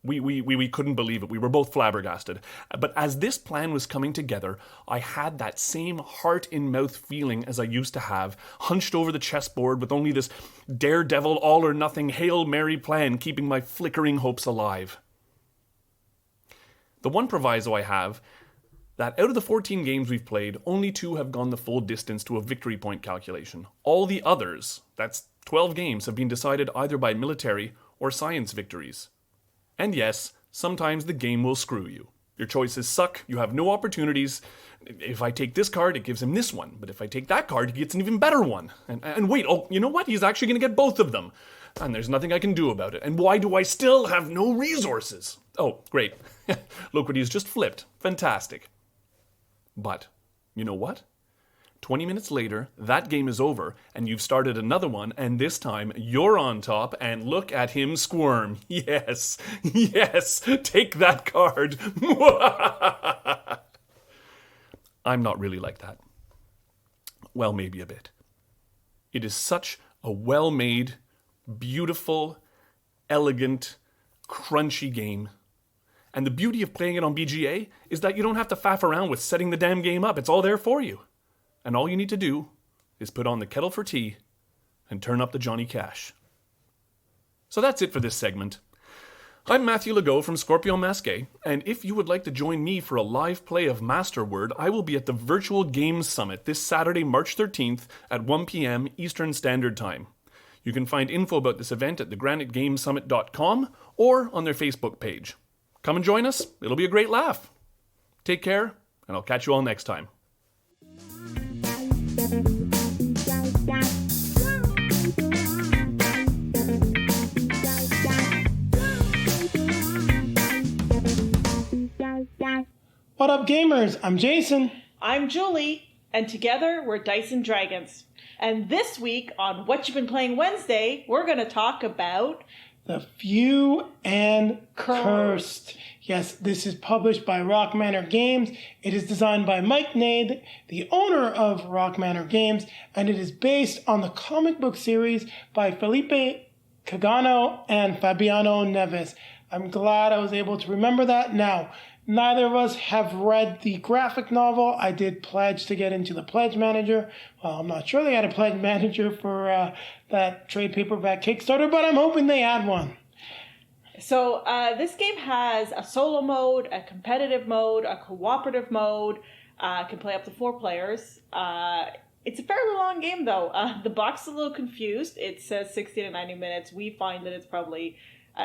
We couldn't believe it. We were both flabbergasted. But as this plan was coming together, I had that same heart-in-mouth feeling as I used to have, hunched over the chessboard with only this daredevil all-or-nothing Hail Mary plan keeping my flickering hopes alive. The one proviso I have, that out of the 14 games we've played, only 2 have gone the full distance to a victory point calculation. All the others, that's 12 games, have been decided either by military or science victories. And yes, sometimes the game will screw you. Your choices suck, you have no opportunities. If I take this card, it gives him this one. But if I take that card, he gets an even better one. And wait, oh, you know what? He's actually going to get both of them. And there's nothing I can do about it. And why do I still have no resources? Oh, great. Look what he's just flipped. Fantastic. But, you know what? 20 minutes later, that game is over, and you've started another one, and this time, you're on top, and look at him squirm. Yes, yes, take that card. I'm not really like that. Well, maybe a bit. It is such a well-made, beautiful, elegant, crunchy game. And the beauty of playing it on BGA is that you don't have to faff around with setting the damn game up. It's all there for you. And all you need to do is put on the kettle for tea and turn up the Johnny Cash. So that's it for this segment. I'm Mathew Legault from Masqué, and if you would like to join me for a live play of Masterword, I will be at the Virtual Games Summit this Saturday, March 13th at 1 p.m. Eastern Standard Time. You can find info about this event at thegranitegamesummit.com or on their Facebook page. Come and join us. It'll be a great laugh. Take care, and I'll catch you all next time. What up, gamers? I'm Jayson. I'm Julie, and together we're Dice and Dragons. And this week on Whatcha Been Playing Wednesday, we're going to talk about The Few and Cursed. Yes, this is published by Rock Manor Games. It is designed by Mike Nade, the owner of Rock Manor Games, and it is based on the comic book series by Felipe Cagano and Fabiano Neves. I'm glad I was able to remember that. Now, neither of us have read the graphic novel. I did pledge to get into the Pledge Manager. Well, I'm not sure they had a Pledge Manager for that trade paperback Kickstarter, but I'm hoping they had one. So this game has a solo mode, a competitive mode, a cooperative mode. Can play up to 4 players. It's a fairly long game, though. The box is a little confused. It says 60 to 90 minutes. We find that it's probably,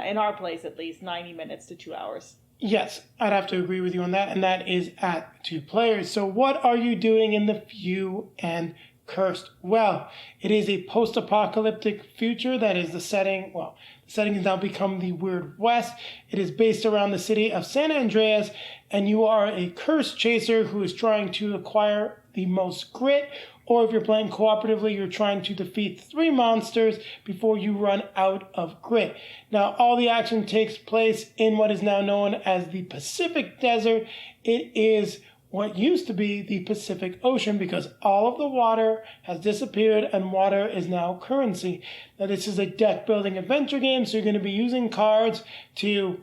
in our place at least, 90 minutes to 2 hours. Yes, I'd have to agree with you on that, and that is at 2 players. So what are you doing in The Few and Cursed? Well, it is a post-apocalyptic future that is the setting. Well, the setting has now become the Weird West. It is based around the city of San Andreas, and you are a curse chaser who is trying to acquire the most grit, or if you're playing cooperatively, you're trying to defeat 3 monsters before you run out of grit. Now, all the action takes place in what is now known as the Pacific Desert. It is what used to be the Pacific Ocean because all of the water has disappeared and water is now currency. Now, this is a deck-building adventure game, so you're going to be using cards to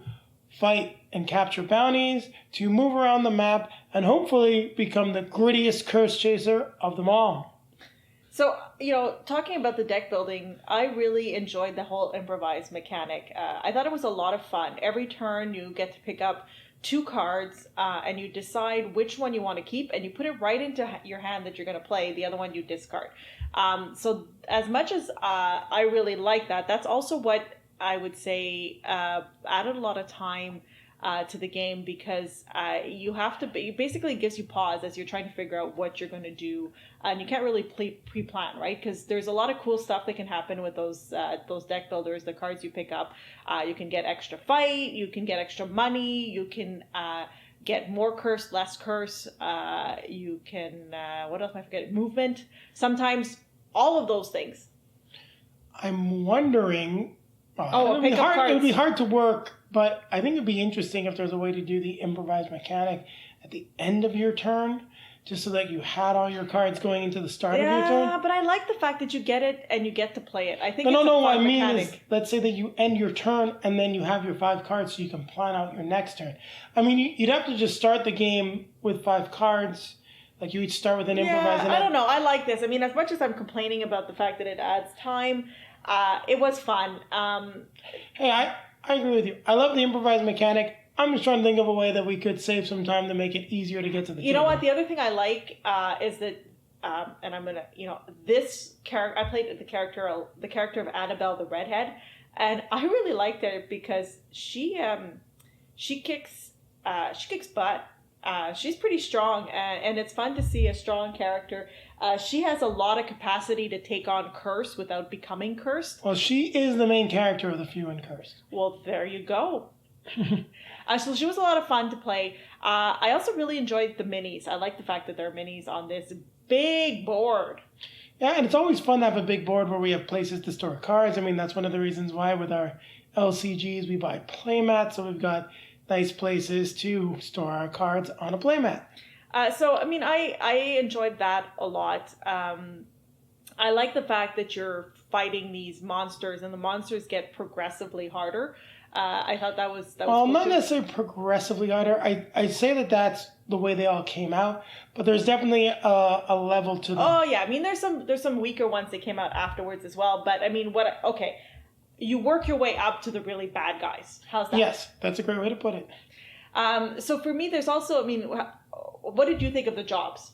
fight and capture bounties, to move around the map, and hopefully become the grittiest curse chaser of them all. So, talking about the deck building, I really enjoyed the whole improvised mechanic. I thought it was a lot of fun. Every turn you get to pick up 2 cards and you decide which one you want to keep and you put it right into your hand that you're going to play. The other one you discard. So as much as I really like that, that's also what I would say added a lot of time to the game because you have to it basically gives you pause as you're trying to figure out what you're going to do, and you can't really pre-plan, right? Because there's a lot of cool stuff that can happen with those deck builders, the cards you pick up. You can get extra fight, you can get extra money, you can get more curse, less curse. You can what else am I forgetting? Movement. Sometimes all of those things. I'm wondering. Pick up cards. It would be hard to work. But I think it'd be interesting if there's a way to do the improvised mechanic at the end of your turn, just so that you had all your cards going into the start of your turn. Yeah, but I like the fact that you get it and you get to play it. I think What I mean mechanic. is, let's say that you end your turn and then you have your 5 cards so you can plan out your next turn. I mean, you'd have to just start the game with 5 cards. Like you each start with an improvised. I don't know. I like this. I mean, as much as I'm complaining about the fact that it adds time, it was fun. Hey, I agree with you. I love the improvised mechanic. I'm just trying to think of a way that we could save some time to make it easier to get to the table. You know what? The other thing I like is that, and I'm gonna, this character. I played the character of Annabelle the redhead, and I really liked it because she kicks butt. She's pretty strong, and it's fun to see a strong character. She has a lot of capacity to take on curse without becoming cursed. Well, she is the main character of The Few and Cursed. Well, there you go. So she was a lot of fun to play. I also really enjoyed the minis. I like the fact that there are minis on this big board. Yeah, and it's always fun to have a big board where we have places to store cards. I mean, that's one of the reasons why with our LCGs we buy playmats, so we've got nice places to store our cards on a playmat. So, I mean, I enjoyed that a lot. I like the fact that you're fighting these monsters, and the monsters get progressively harder. I thought that was well, cool not too. necessarily progressively harder. I say that that's the way they all came out, but there's definitely a level to them. Oh yeah, I mean there's some weaker ones that came out afterwards as well. But I mean, you work your way up to the really bad guys. How's that? Yes, that's a great way to put it. So for me, there's also, what did you think of the jobs?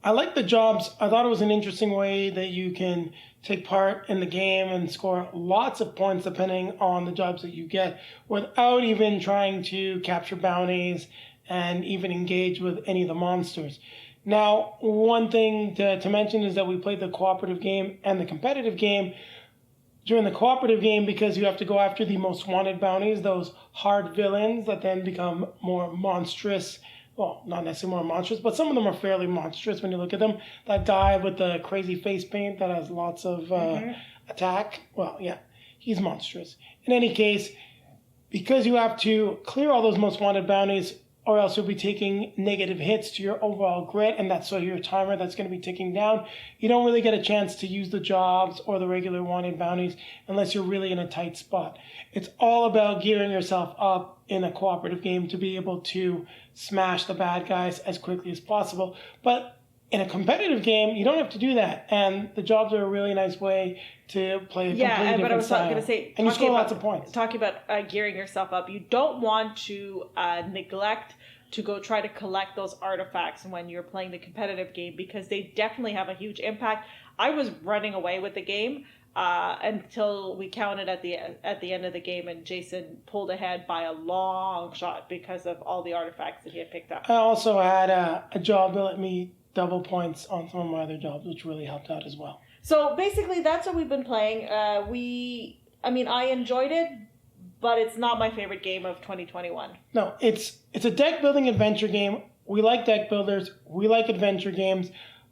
I like the jobs. I thought it was an interesting way that you can take part in the game and score lots of points depending on the jobs that you get without even trying to capture bounties and even engage with any of the monsters. Now, one thing to mention is that we played the cooperative game and the competitive game. During the cooperative game, because you have to go after the most wanted bounties, those hard villains that then become more monstrous. Well, not necessarily more monstrous, but some of them are fairly monstrous when you look at them. That guy with the crazy face paint that has lots of attack. Well, yeah, he's monstrous. In any case, because you have to clear all those most wanted bounties, or else you'll be taking negative hits to your overall grit, and that's sort of your timer that's going to be ticking down. You don't really get a chance to use the jobs or the regular wanted bounties unless you're really in a tight spot. It's all about gearing yourself up in a cooperative game to be able to smash the bad guys as quickly as possible. But in a competitive game, you don't have to do that, and the jobs are a really nice way to play a completely different but I was style. going to say, and you score lots of points. Talking about gearing yourself up, you don't want to neglect to go try to collect those artifacts when you're playing the competitive game, because they definitely have a huge impact. I was running away with the game until we counted at the end of the game, and Jayson pulled ahead by a long shot because of all the artifacts that he had picked up. I also had a job that let me double points on some of my other jobs, which really helped out as well. So basically, that's what we've been playing. I enjoyed it, but it's not my favorite game of 2021. No, it's a deck building adventure game. We like deck builders. We like adventure games.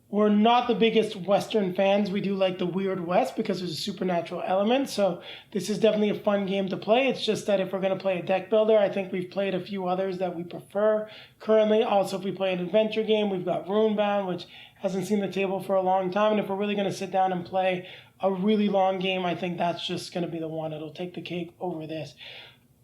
We're not the biggest Western fans. We do like the Weird West because there's a supernatural element. So this is definitely a fun game to play. It's just that if we're going to play a deck builder, I think we've played a few others that we prefer currently. Also, if we play an adventure game, we've got Runebound, which hasn't seen the table for a long time. And if we're really going to sit down and play a really long game, I think that's just going to be the one. It'll take the cake over this.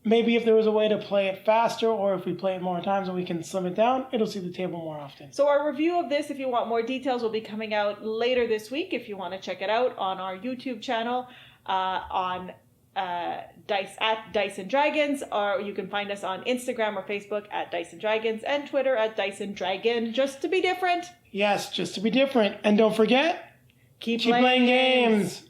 Maybe if there was a way to play it faster, or if we play it more times and we can slim it down, it'll see the table more often. So our review of this, if you want more details, will be coming out later this week. If you want to check it out on our YouTube channel, on Dice at Dice and Dragons, or you can find us on Instagram or Facebook at Dice and Dragons, and Twitter at Dice and Dragon, just to be different. Yes, just to be different. And don't forget, keep playing games.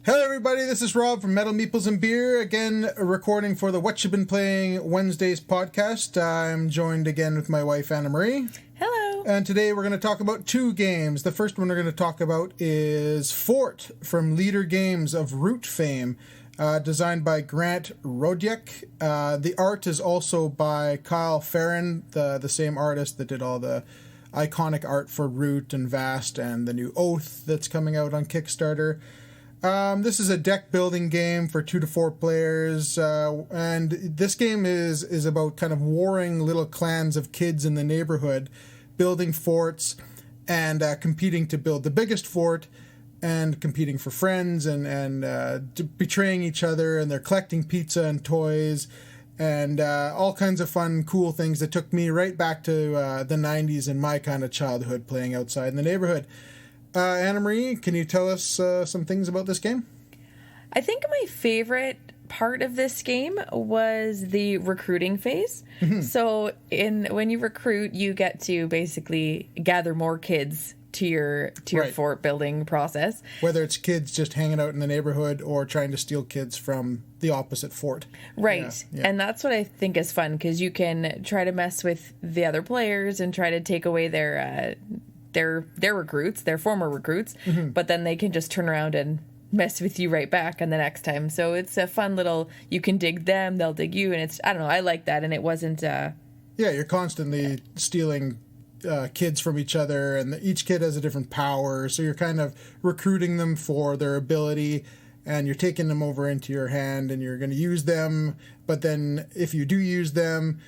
Hello everybody, this is Rob from Metal Meeples and Beer, again recording for the Whatcha Been Playing Wednesdays podcast. I'm joined again with my wife Anna Marie. Hello. And today we're going to talk about two games. The first one we're going to talk about is Fort from Leader Games of Root fame, designed by Grant Rodiek. The art is also by Kyle Farron, the same artist that did all the iconic art for Root and Vast and the new Oath that's coming out on Kickstarter. This is a deck building game for 2 to 4 players, and this game is about kind of warring little clans of kids in the neighborhood, building forts and competing to build the biggest fort, and competing for friends and betraying each other, and they're collecting pizza and toys and all kinds of fun, cool things that took me right back to the 90s and my kind of childhood playing outside in the neighborhood. Anna Marie, can you tell us some things about this game? I think my favorite part of this game was the recruiting phase. Mm-hmm. So when you recruit, you get to basically gather more kids to your Right. fort building process. Whether it's kids just hanging out in the neighborhood or trying to steal kids from the opposite fort. Right. Yeah. And that's what I think is fun, because you can try to mess with the other players and try to take away their recruits, their former recruits, Mm-hmm. but then they can just turn around and mess with you right back on the next time. So it's a fun little, you can dig them, they'll dig you, and it's, I don't know, I like that, and it wasn't... Yeah, you're constantly stealing kids from each other, and each kid has a different power, so you're kind of recruiting them for their ability, and you're taking them over into your hand, and you're going to use them, but then if you do use them,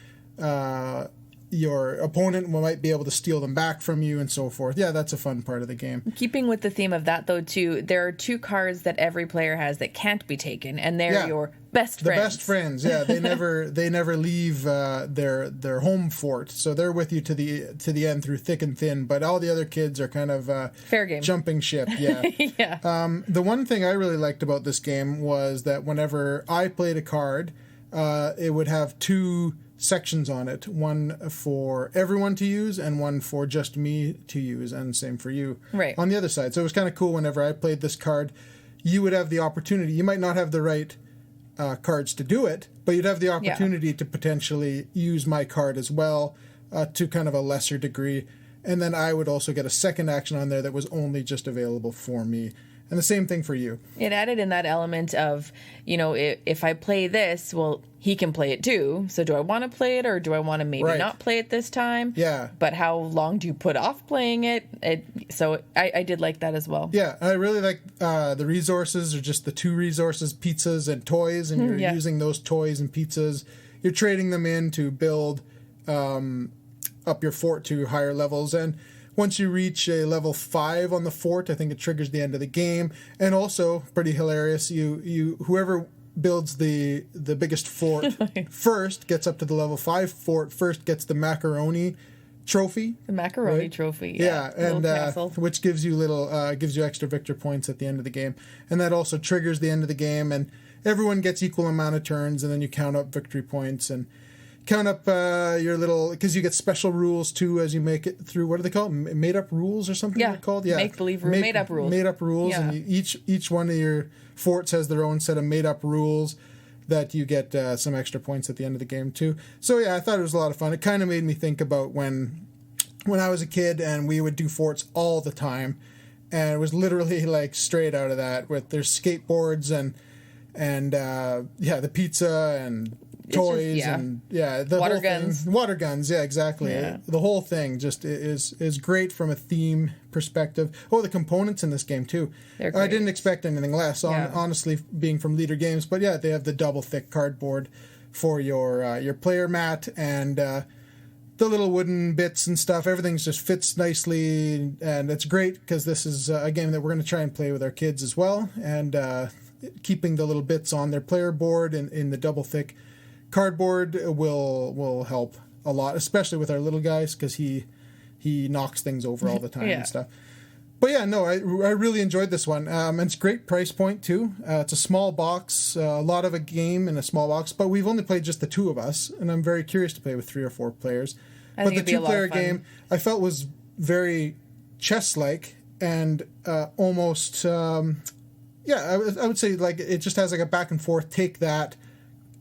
your opponent might be able to steal them back from you and so forth. Yeah, that's a fun part of the game. Keeping with the theme of that, though, too, there are 2 cards that every player has that can't be taken, and they're Yeah. your best friends. The best friends, yeah. They never leave their home fort, so they're with you to the end through thick and thin. But all the other kids are kind of fair game jumping ship. Yeah, yeah. The one thing I really liked about this game was that whenever I played a card, it would have 2 sections on it, one for everyone to use and one for just me to use, and same for you on the other side. So it was kind of cool. Whenever I played this card, you would have the opportunity. You might not have the right cards to do it, but you'd have the opportunity to potentially use my card as well, to kind of a lesser degree. And then I would also get a second action on there that was only just available for me. And the same thing for you. It added in that element of, if I play this, well, he can play it too. So do I want to play it, or do I want to maybe not play it this time? Yeah. But how long do you put off playing it? So I did like that as well. Yeah, I really like the resources are just the 2 resources, pizzas and toys, and you're using those toys and pizzas. You're trading them in to build up your fort to higher levels. And once you reach a level 5 on the fort, I think it triggers the end of the game. And also, pretty hilarious, you whoever builds the biggest fort first gets up to the level 5 fort first, gets the macaroni trophy. The macaroni trophy. Yeah, and which gives you extra victor points at the end of the game. And that also triggers the end of the game, and everyone gets equal amount of turns, and then you count up victory points and count up your little, because you get special rules too as you make it through. What are they called? Made up rules or something? They're called. Yeah, make believe rules. Made up rules. Made up rules, yeah. And each one of your forts has their own set of made up rules that you get some extra points at the end of the game too. So yeah, I thought it was a lot of fun. It kind of made me think about when I was a kid and we would do forts all the time, and it was literally like straight out of that, with their skateboards and the pizza and toys and the water whole guns. Thing. Water guns, yeah, exactly. Yeah. The whole thing just is great from a theme perspective. Oh, the components in this game too. I didn't expect anything less, honestly, being from Leader Games. But yeah, they have the double thick cardboard for your player mat, and the little wooden bits and stuff. Everything just fits nicely, and it's great because this is a game that we're going to try and play with our kids as well, and keeping the little bits on their player board in the double thick cardboard will help a lot, especially with our little guys, because he knocks things over all the time and stuff. But yeah, no, I really enjoyed this one. And it's a great price point too. It's a small box, a lot of a game in a small box, but we've only played just the 2 of us, and I'm very curious to play with 3 or 4 players. But the 2-player game I felt was very chess-like, and almost I would say like it just has like a back and forth, take that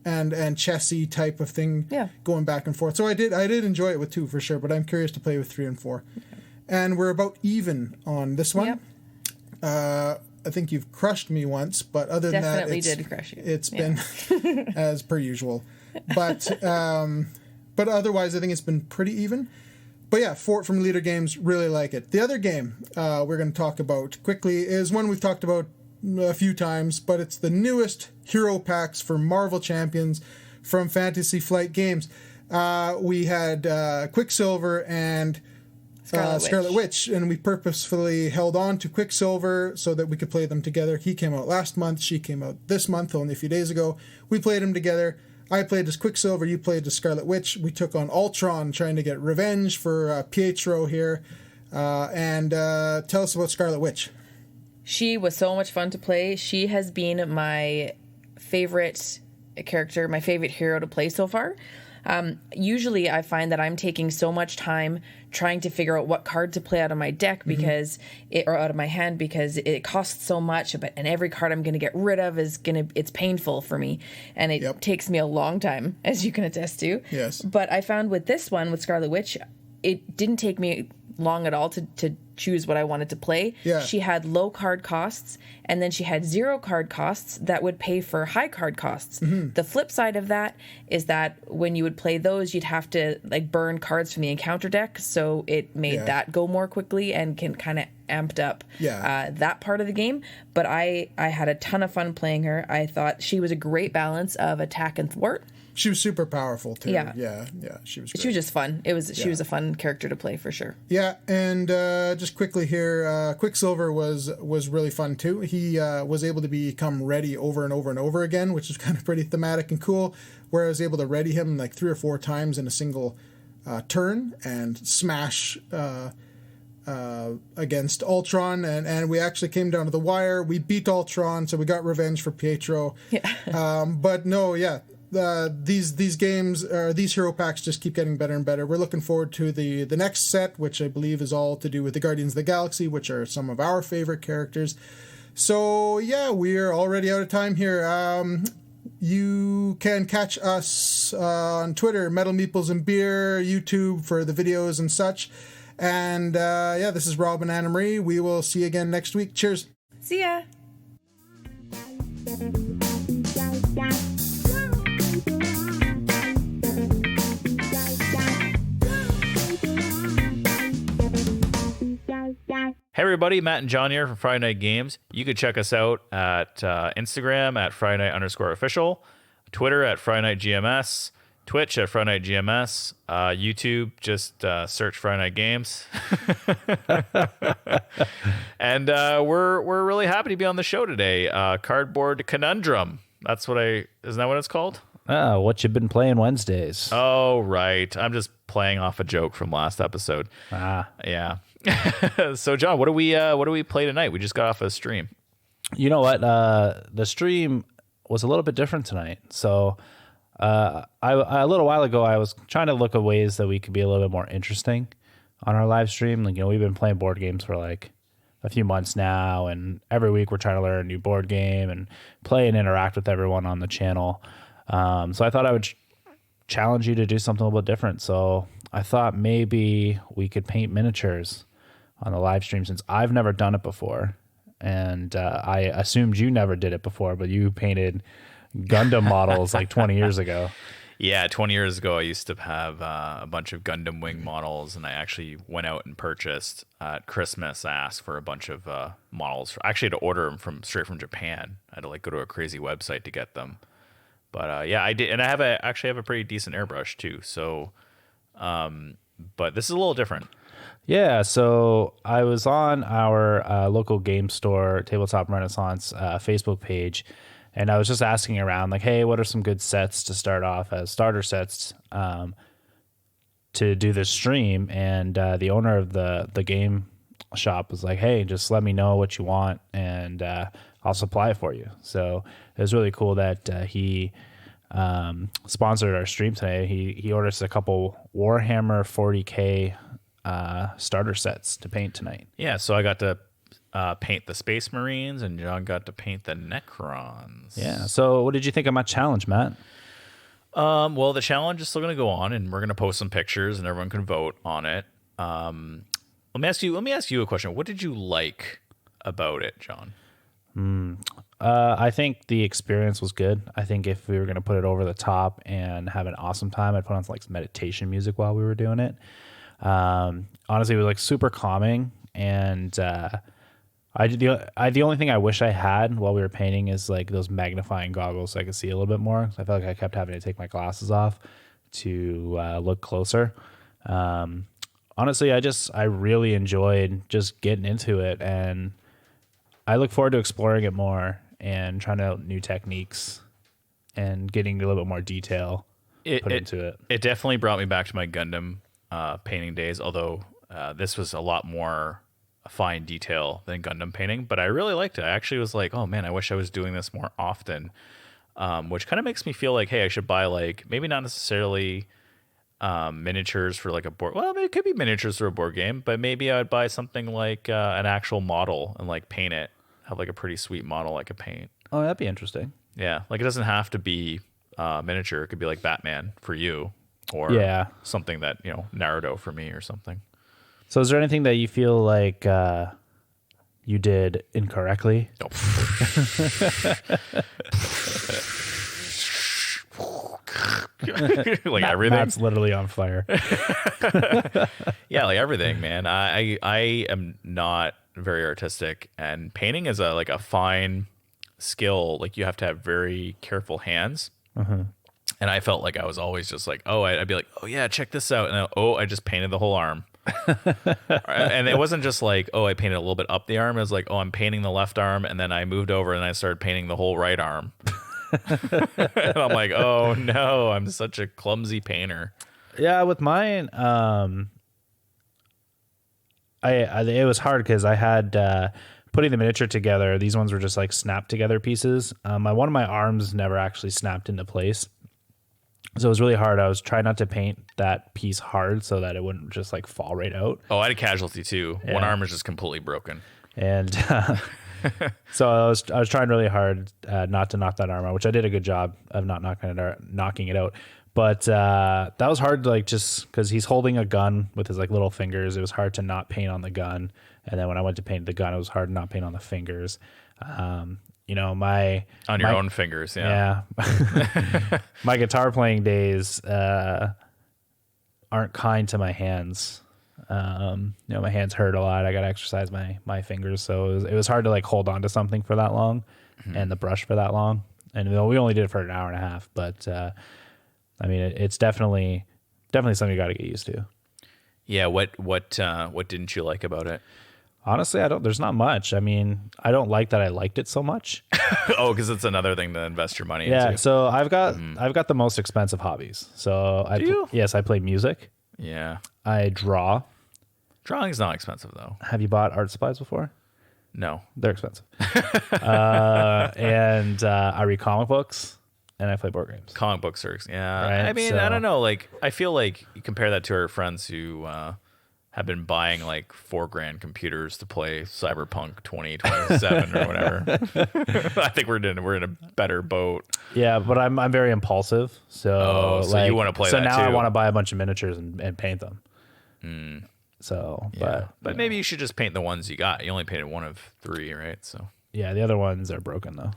and chessy type of thing going back and forth. So I did enjoy it with 2 for sure, but I'm curious to play with 3 and 4. And we're about even on this one. Yep. I think you've crushed me once, but other than that, did crush you. It's been as per usual. But otherwise, I think it's been pretty even. But yeah, Fort from Leader Games, really like it. The other game we're going to talk about quickly is one we've talked about a few times, but it's the newest hero packs for Marvel Champions from Fantasy Flight Games. We had Quicksilver and Scarlet Witch, and we purposefully held on to Quicksilver so that we could play them together. He came out last month, she came out this month, only a few days ago. We played them together. I played as Quicksilver, you played as Scarlet Witch. We took on Ultron, trying to get revenge for Pietro here. And tell us about Scarlet Witch. She was so much fun to play. She has been my favorite character, my favorite hero to play so far. Usually I find that I'm taking so much time trying to figure out what card to play out of my deck because or out of my hand, because it costs so much, and every card I'm going to get rid of it's painful for me, and it takes me a long time, as you can attest to. Yes. But I found with this one, with Scarlet Witch, it didn't take me long at all to choose what I wanted to play. Yeah. She had low card costs, and then she had 0 card costs that would pay for high card costs. The flip side of that is that when you would play those, you'd have to like burn cards from the encounter deck, so it made that go more quickly and can kind of amped up Yeah. that part of the game. But I had a ton of fun playing her. I thought she was a great balance of attack and thwart. She was super powerful too. Yeah. Yeah. She was great. She was just fun. She was a fun character to play for sure. Yeah, and just quickly here, Quicksilver was really fun too. He was able to become ready over and over and over again, which is kind of pretty thematic and cool, where I was able to ready him like 3 or 4 times in a single turn and smash against Ultron, and we actually came down to the wire. We beat Ultron, so we got revenge for Pietro. Yeah. But no, yeah. These games, these hero packs just keep getting better and better. We're looking forward to the next set, which I believe is all to do with the Guardians of the Galaxy, which are some of our favorite characters. So yeah, we're already out of time here. You can catch us on Twitter, Metal Meeples and Beer, YouTube for the videos and such. And yeah, this is Rob and Anna Marie. We will see you again next week. Cheers. See ya. Hey everybody, Matt and John here from Friday Night Games. You can check us out at Instagram at FridayNight_official, Twitter at Friday Night GMS, Twitch at Friday Night GMS, YouTube, just search Friday Night Games. And we're really happy to be on the show today. Cardboard Conundrum. Isn't that what it's called? What you been playing Wednesdays? Oh, right. I'm just playing off a joke from last episode. Yeah. So John, what do we play tonight? We just got off a stream. You know what? The stream was a little bit different tonight. So a little while ago, I was trying to look at ways that we could be a little bit more interesting on our live stream. Like, we've been playing board games for like a few months now, and every week we're trying to learn a new board game and play and interact with everyone on the channel. So I thought I would challenge you to do something a little bit different. So I thought maybe we could paint miniatures on the live stream, since I've never done it before. And I assumed you never did it before, but you painted Gundam models like 20 years ago. Yeah, 20 years ago, I used to have a bunch of Gundam Wing models, and I actually went out and purchased at Christmas. I asked for a bunch of models. I actually had to order them straight from Japan. I had to go to a crazy website to get them. But yeah, I did, and I actually have a pretty decent airbrush too. So, but this is a little different. Yeah, so I was on our local game store, Tabletop Renaissance Facebook page, and I was just asking around, like, hey, what are some good sets to start off as starter sets to do this stream? And the owner of the game shop was like, hey, just let me know what you want, and I'll supply it for you. So it was really cool that he sponsored our stream today. He ordered us a couple Warhammer 40K starter sets to paint tonight. Yeah, so I got to paint the Space Marines, and John got to paint the Necrons. Yeah, so what did you think of my challenge, Matt? Well, the challenge is still going to go on, and we're going to post some pictures, and everyone can vote on it. Let me ask you a question. What did you like about it, John? I think the experience was good. I think if we were going to put it over the top and have an awesome time, I'd put on some meditation music while we were doing it. Honestly, it was super calming, and the only thing I wish I had while we were painting is those magnifying goggles so I could see a little bit more. I felt like I kept having to take my glasses off to look closer. Honestly, I really enjoyed just getting into it, and I look forward to exploring it more and trying out new techniques and getting a little bit more detail put into it. It definitely brought me back to my Gundam painting days, although this was a lot more fine detail than Gundam painting, but I really liked it. I actually was like, oh man, I wish I was doing this more often, which kind of makes me feel like, hey, I should buy maybe not necessarily miniatures for a board. Well, it could be miniatures for a board game, but maybe I would buy something like an actual model and paint it, have a pretty sweet model I could paint. Oh, that'd be interesting. Yeah, it doesn't have to be miniature. It could be like Batman for you, or something that Naruto for me or something. So is there anything that you feel like you did incorrectly? Nope. Everything. Matt's literally on fire. Yeah, everything, man. I am not very artistic, and painting is a fine skill. Like, you have to have very careful hands. And I felt like I was always just like, I'd be like, oh yeah, check this out, and I just painted the whole arm. And it wasn't just like, I painted a little bit up the arm. It was like, I'm painting the left arm, and then I moved over and I started painting the whole right arm. And I'm like, oh no, I'm such a clumsy painter. Yeah, with mine, it was hard because I had putting the miniature together. These ones were just like snapped together pieces. One of my arms never actually snapped into place, so it was really hard. I was trying not to paint that piece hard so that it wouldn't just like fall right out. Oh, I had a casualty too. Yeah. One arm is just completely broken. And so I was trying really hard not to knock that arm out, which I did a good job of not knocking it out. But that was hard, like, just because he's holding a gun with his like little fingers. It was hard to not paint on the gun. And then when I went to paint the gun, it was hard to not paint on the fingers. My own fingers, yeah. My guitar playing days aren't kind to my hands. My hands hurt a lot. I got to exercise my fingers, so it was hard to like hold on to something for that long, and the brush for that long. And we only did it for an hour and a half, but it's definitely something you got to get used to. Yeah. What didn't you like about it? Honestly, there's not much. I mean, I don't like that I liked it so much. Because it's another thing to invest your money into. Yeah. So I've got the most expensive hobbies. So yes, I play music. Yeah. I draw. Drawing's not expensive though. Have you bought art supplies before? No. They're expensive. And I read comic books, and I play board games. Comic books are, yeah. Right? I mean, I don't know. Like, I feel like you compare that to our friends who have been buying like $4,000 computers to play Cyberpunk 2027 or whatever. I think we're in a better boat. Yeah, but I'm very impulsive. So you want to play so that now too. I want to buy a bunch of miniatures and paint them. So, yeah. But maybe you should just paint the ones you got. You only painted one of 3, right? So yeah, the other ones are broken though.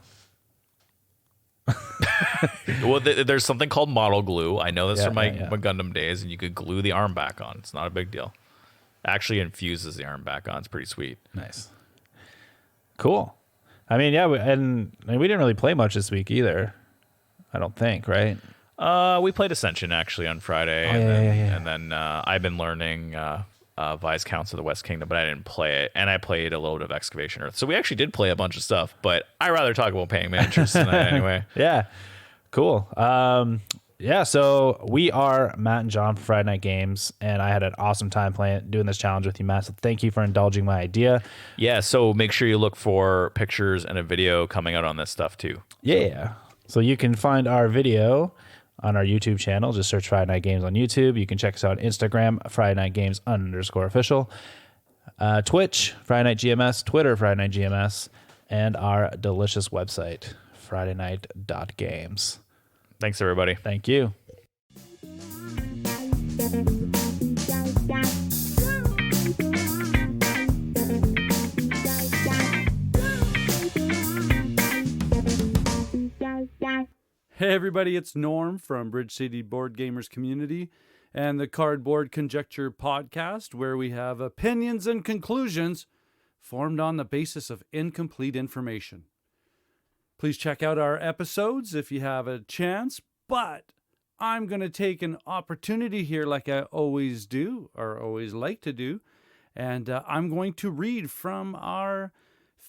Well, there's something called model glue. I know this from my yeah. Gundam days, and you could glue the arm back on. It's not a big deal. Actually infuses the arm back on. It's pretty sweet. Nice. Cool. I mean, yeah, we didn't really play much this week either. I don't think, right? We played Ascension actually on Friday, and then I've been learning Viscounts of the West Kingdom, but I didn't play it, and I played a little bit of Excavation Earth. So we actually did play a bunch of stuff, but I rather talk about paying miniatures tonight anyway. Yeah, cool. Yeah, so we are Matt and John for Friday Night Games, and I had an awesome time doing this challenge with you, Matt. So thank you for indulging my idea. Yeah, so make sure you look for pictures and a video coming out on this stuff too. Yeah. So you can find our video on our YouTube channel. Just search Friday Night Games on YouTube. You can check us out on Instagram, Friday Night Games _official. Twitch, Friday Night GMS, Twitter, Friday Night GMS, and our delicious website, FridayNight.Games. Thanks, everybody. Thank you. Hey everybody, it's Norm from Bridge City Board Gamers Community and the Cardboard Conjecture podcast, where we have opinions and conclusions formed on the basis of incomplete information. Please check out our episodes if you have a chance, but I'm going to take an opportunity here like I always do, or always like to do, and I'm going to read from our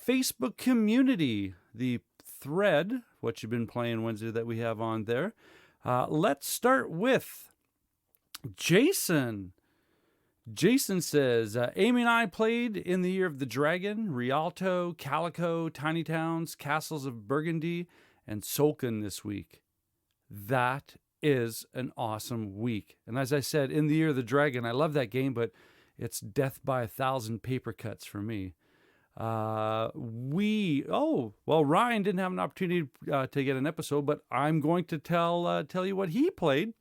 Facebook community, the thread, What You've Been Playing Wednesday, that we have on there. Let's start with Jayson. Jayson says, Amy and I played in the Year of the Dragon, Rialto, Calico, Tiny Towns, Castles of Burgundy, and Solken this week. That is an awesome week. And as I said, in the Year of the Dragon, I love that game, but it's death by 1,000 paper cuts for me. Ryan didn't have an opportunity to get an episode, but I'm going to tell you what he played.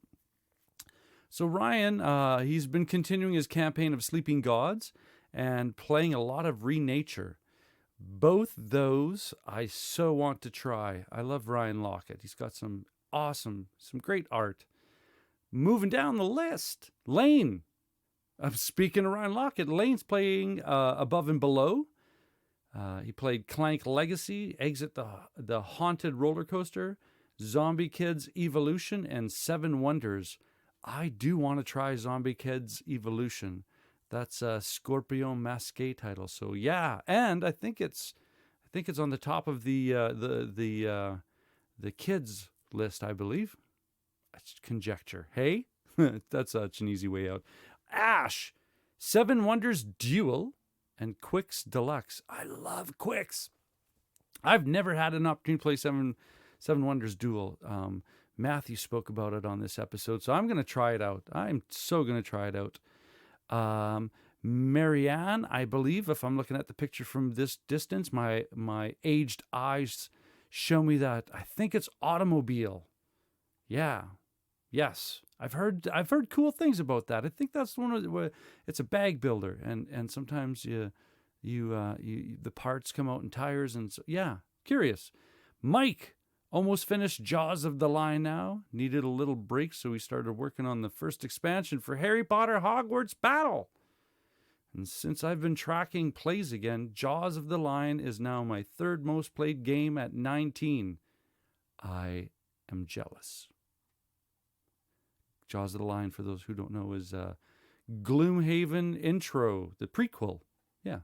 So Ryan, he's been continuing his campaign of Sleeping Gods and playing a lot of Renature. Both those I so want to try. I love Ryan Lockett. He's got some great art. Moving down the list, Lane. Speaking of Ryan Lockett, Lane's playing Above and Below. He played Clank Legacy, Exit the Haunted Roller Coaster, Zombie Kids Evolution, and Seven Wonders. I do want to try Zombie Kids Evolution. That's a Scorpio Masqué title. So yeah, and I think it's on the top of the kids list, I believe. It's Conjecture. Hey, that's such an easy way out. Ash, Seven Wonders Duel, and Quicks Deluxe. I love Quicks. I've never had an opportunity to play Seven Wonders Duel. Mathew spoke about it on this episode, so I'm going to try it out. I'm so going to try it out. Marianne, I believe, if I'm looking at the picture from this distance, my aged eyes show me that. I think it's Automobile. Yeah. Yes. I've heard cool things about that. I think that's one of the, it's a bag builder, and sometimes you the parts come out in tires, and so, yeah, curious. Mike almost finished Jaws of the Lion now. Needed a little break, so we started working on the first expansion for Harry Potter Hogwarts Battle. And since I've been tracking plays again, Jaws of the Lion is now my third most played game at 19. I am jealous. Jaws of the Lion, for those who don't know, is Gloomhaven Intro, the prequel. Yeah.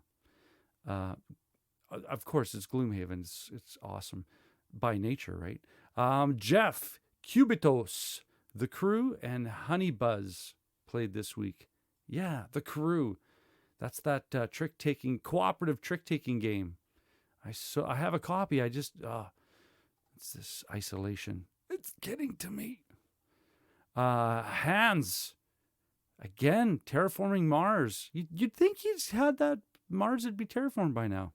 Of course, it's Gloomhaven. It's awesome by nature, right? Jeff, Cubitos, The Crew, and Honey Buzz played this week. Yeah, The Crew. That's that cooperative trick-taking game. I have a copy. It's this isolation. It's getting to me. Hans, again, terraforming Mars. You'd think he's had that Mars would be terraformed by now.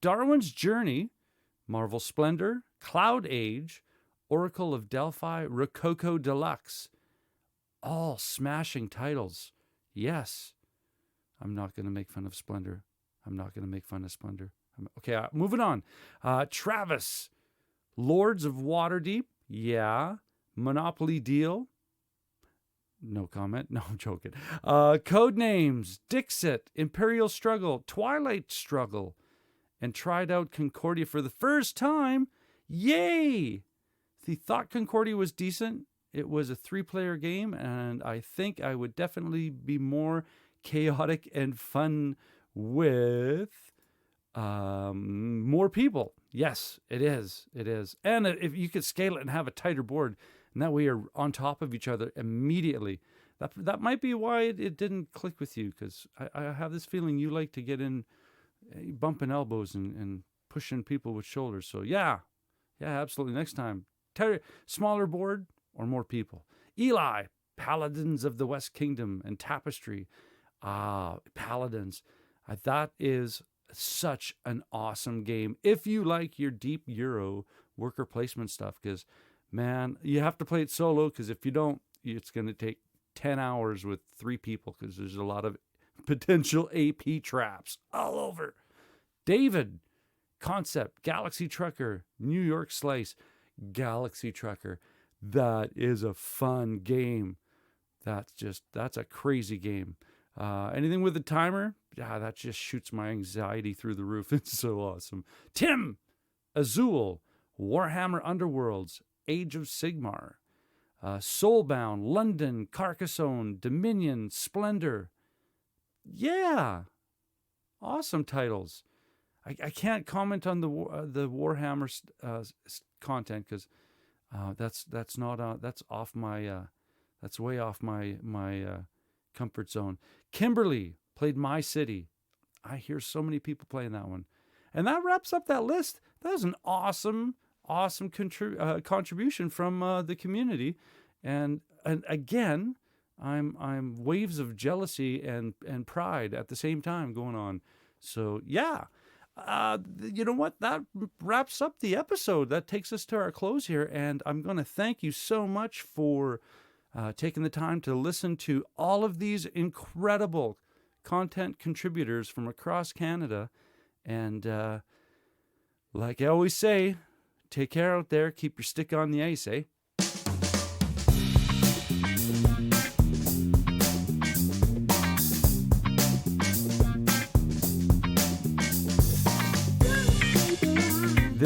Darwin's Journey, Marvel Splendor, Cloud Age, Oracle of Delphi, Rococo Deluxe. All smashing titles. Yes. I'm not going to make fun of Splendor. Okay, moving on. Travis, Lords of Waterdeep. Yeah. Monopoly Deal. No comment. No, I'm joking. Codenames, Dixit, Imperial Struggle, Twilight Struggle, and tried out Concordia for the first time. Yay! He thought Concordia was decent. It was a 3-player game, and I think I would definitely be more chaotic and fun with more people. Yes, it is. It is. And if you could scale it and have a tighter board, and that way you're on top of each other immediately. That might be why it didn't click with you, because I have this feeling you like to get in bumping elbows and pushing people with shoulders. So yeah, absolutely. Next time, smaller board or more people. Eli, Paladins of the West Kingdom, and Tapestry. Paladins. That is such an awesome game. If you like your deep Euro worker placement stuff, because man, you have to play it solo, because if you don't, it's going to take 10 hours with 3 people, because there's a lot of potential AP traps all over. David, Concept, Galaxy Trucker, New York Slice, Galaxy Trucker. That is a fun game. That's a crazy game. Anything with a timer, that just shoots my anxiety through the roof. It's so awesome. Tim, Azul, Warhammer Underworlds, Age of Sigmar, Soulbound, London, Carcassonne, Dominion, Splendor. Yeah, awesome titles. I can't comment on the Warhammer content, because that's off my that's way off my comfort zone. Kimberly played My City. I hear so many people playing that one, and that wraps up that list. That was an awesome contribution from the community, and again, I'm waves of jealousy and pride at the same time going on. So yeah, you know what? That wraps up the episode. That takes us to our close here, and I'm going to thank you so much for taking the time to listen to all of these incredible content contributors from across Canada. And like I always say, take care out there. Keep your stick on the ice, eh?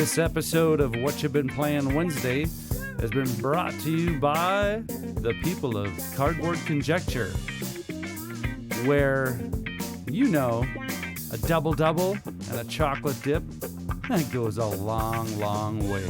This episode of Whatcha Been Playing Wednesday has been brought to you by the people of Cardboard Conjecture, where, you know, a double-double and a chocolate dip, that goes a long, long way.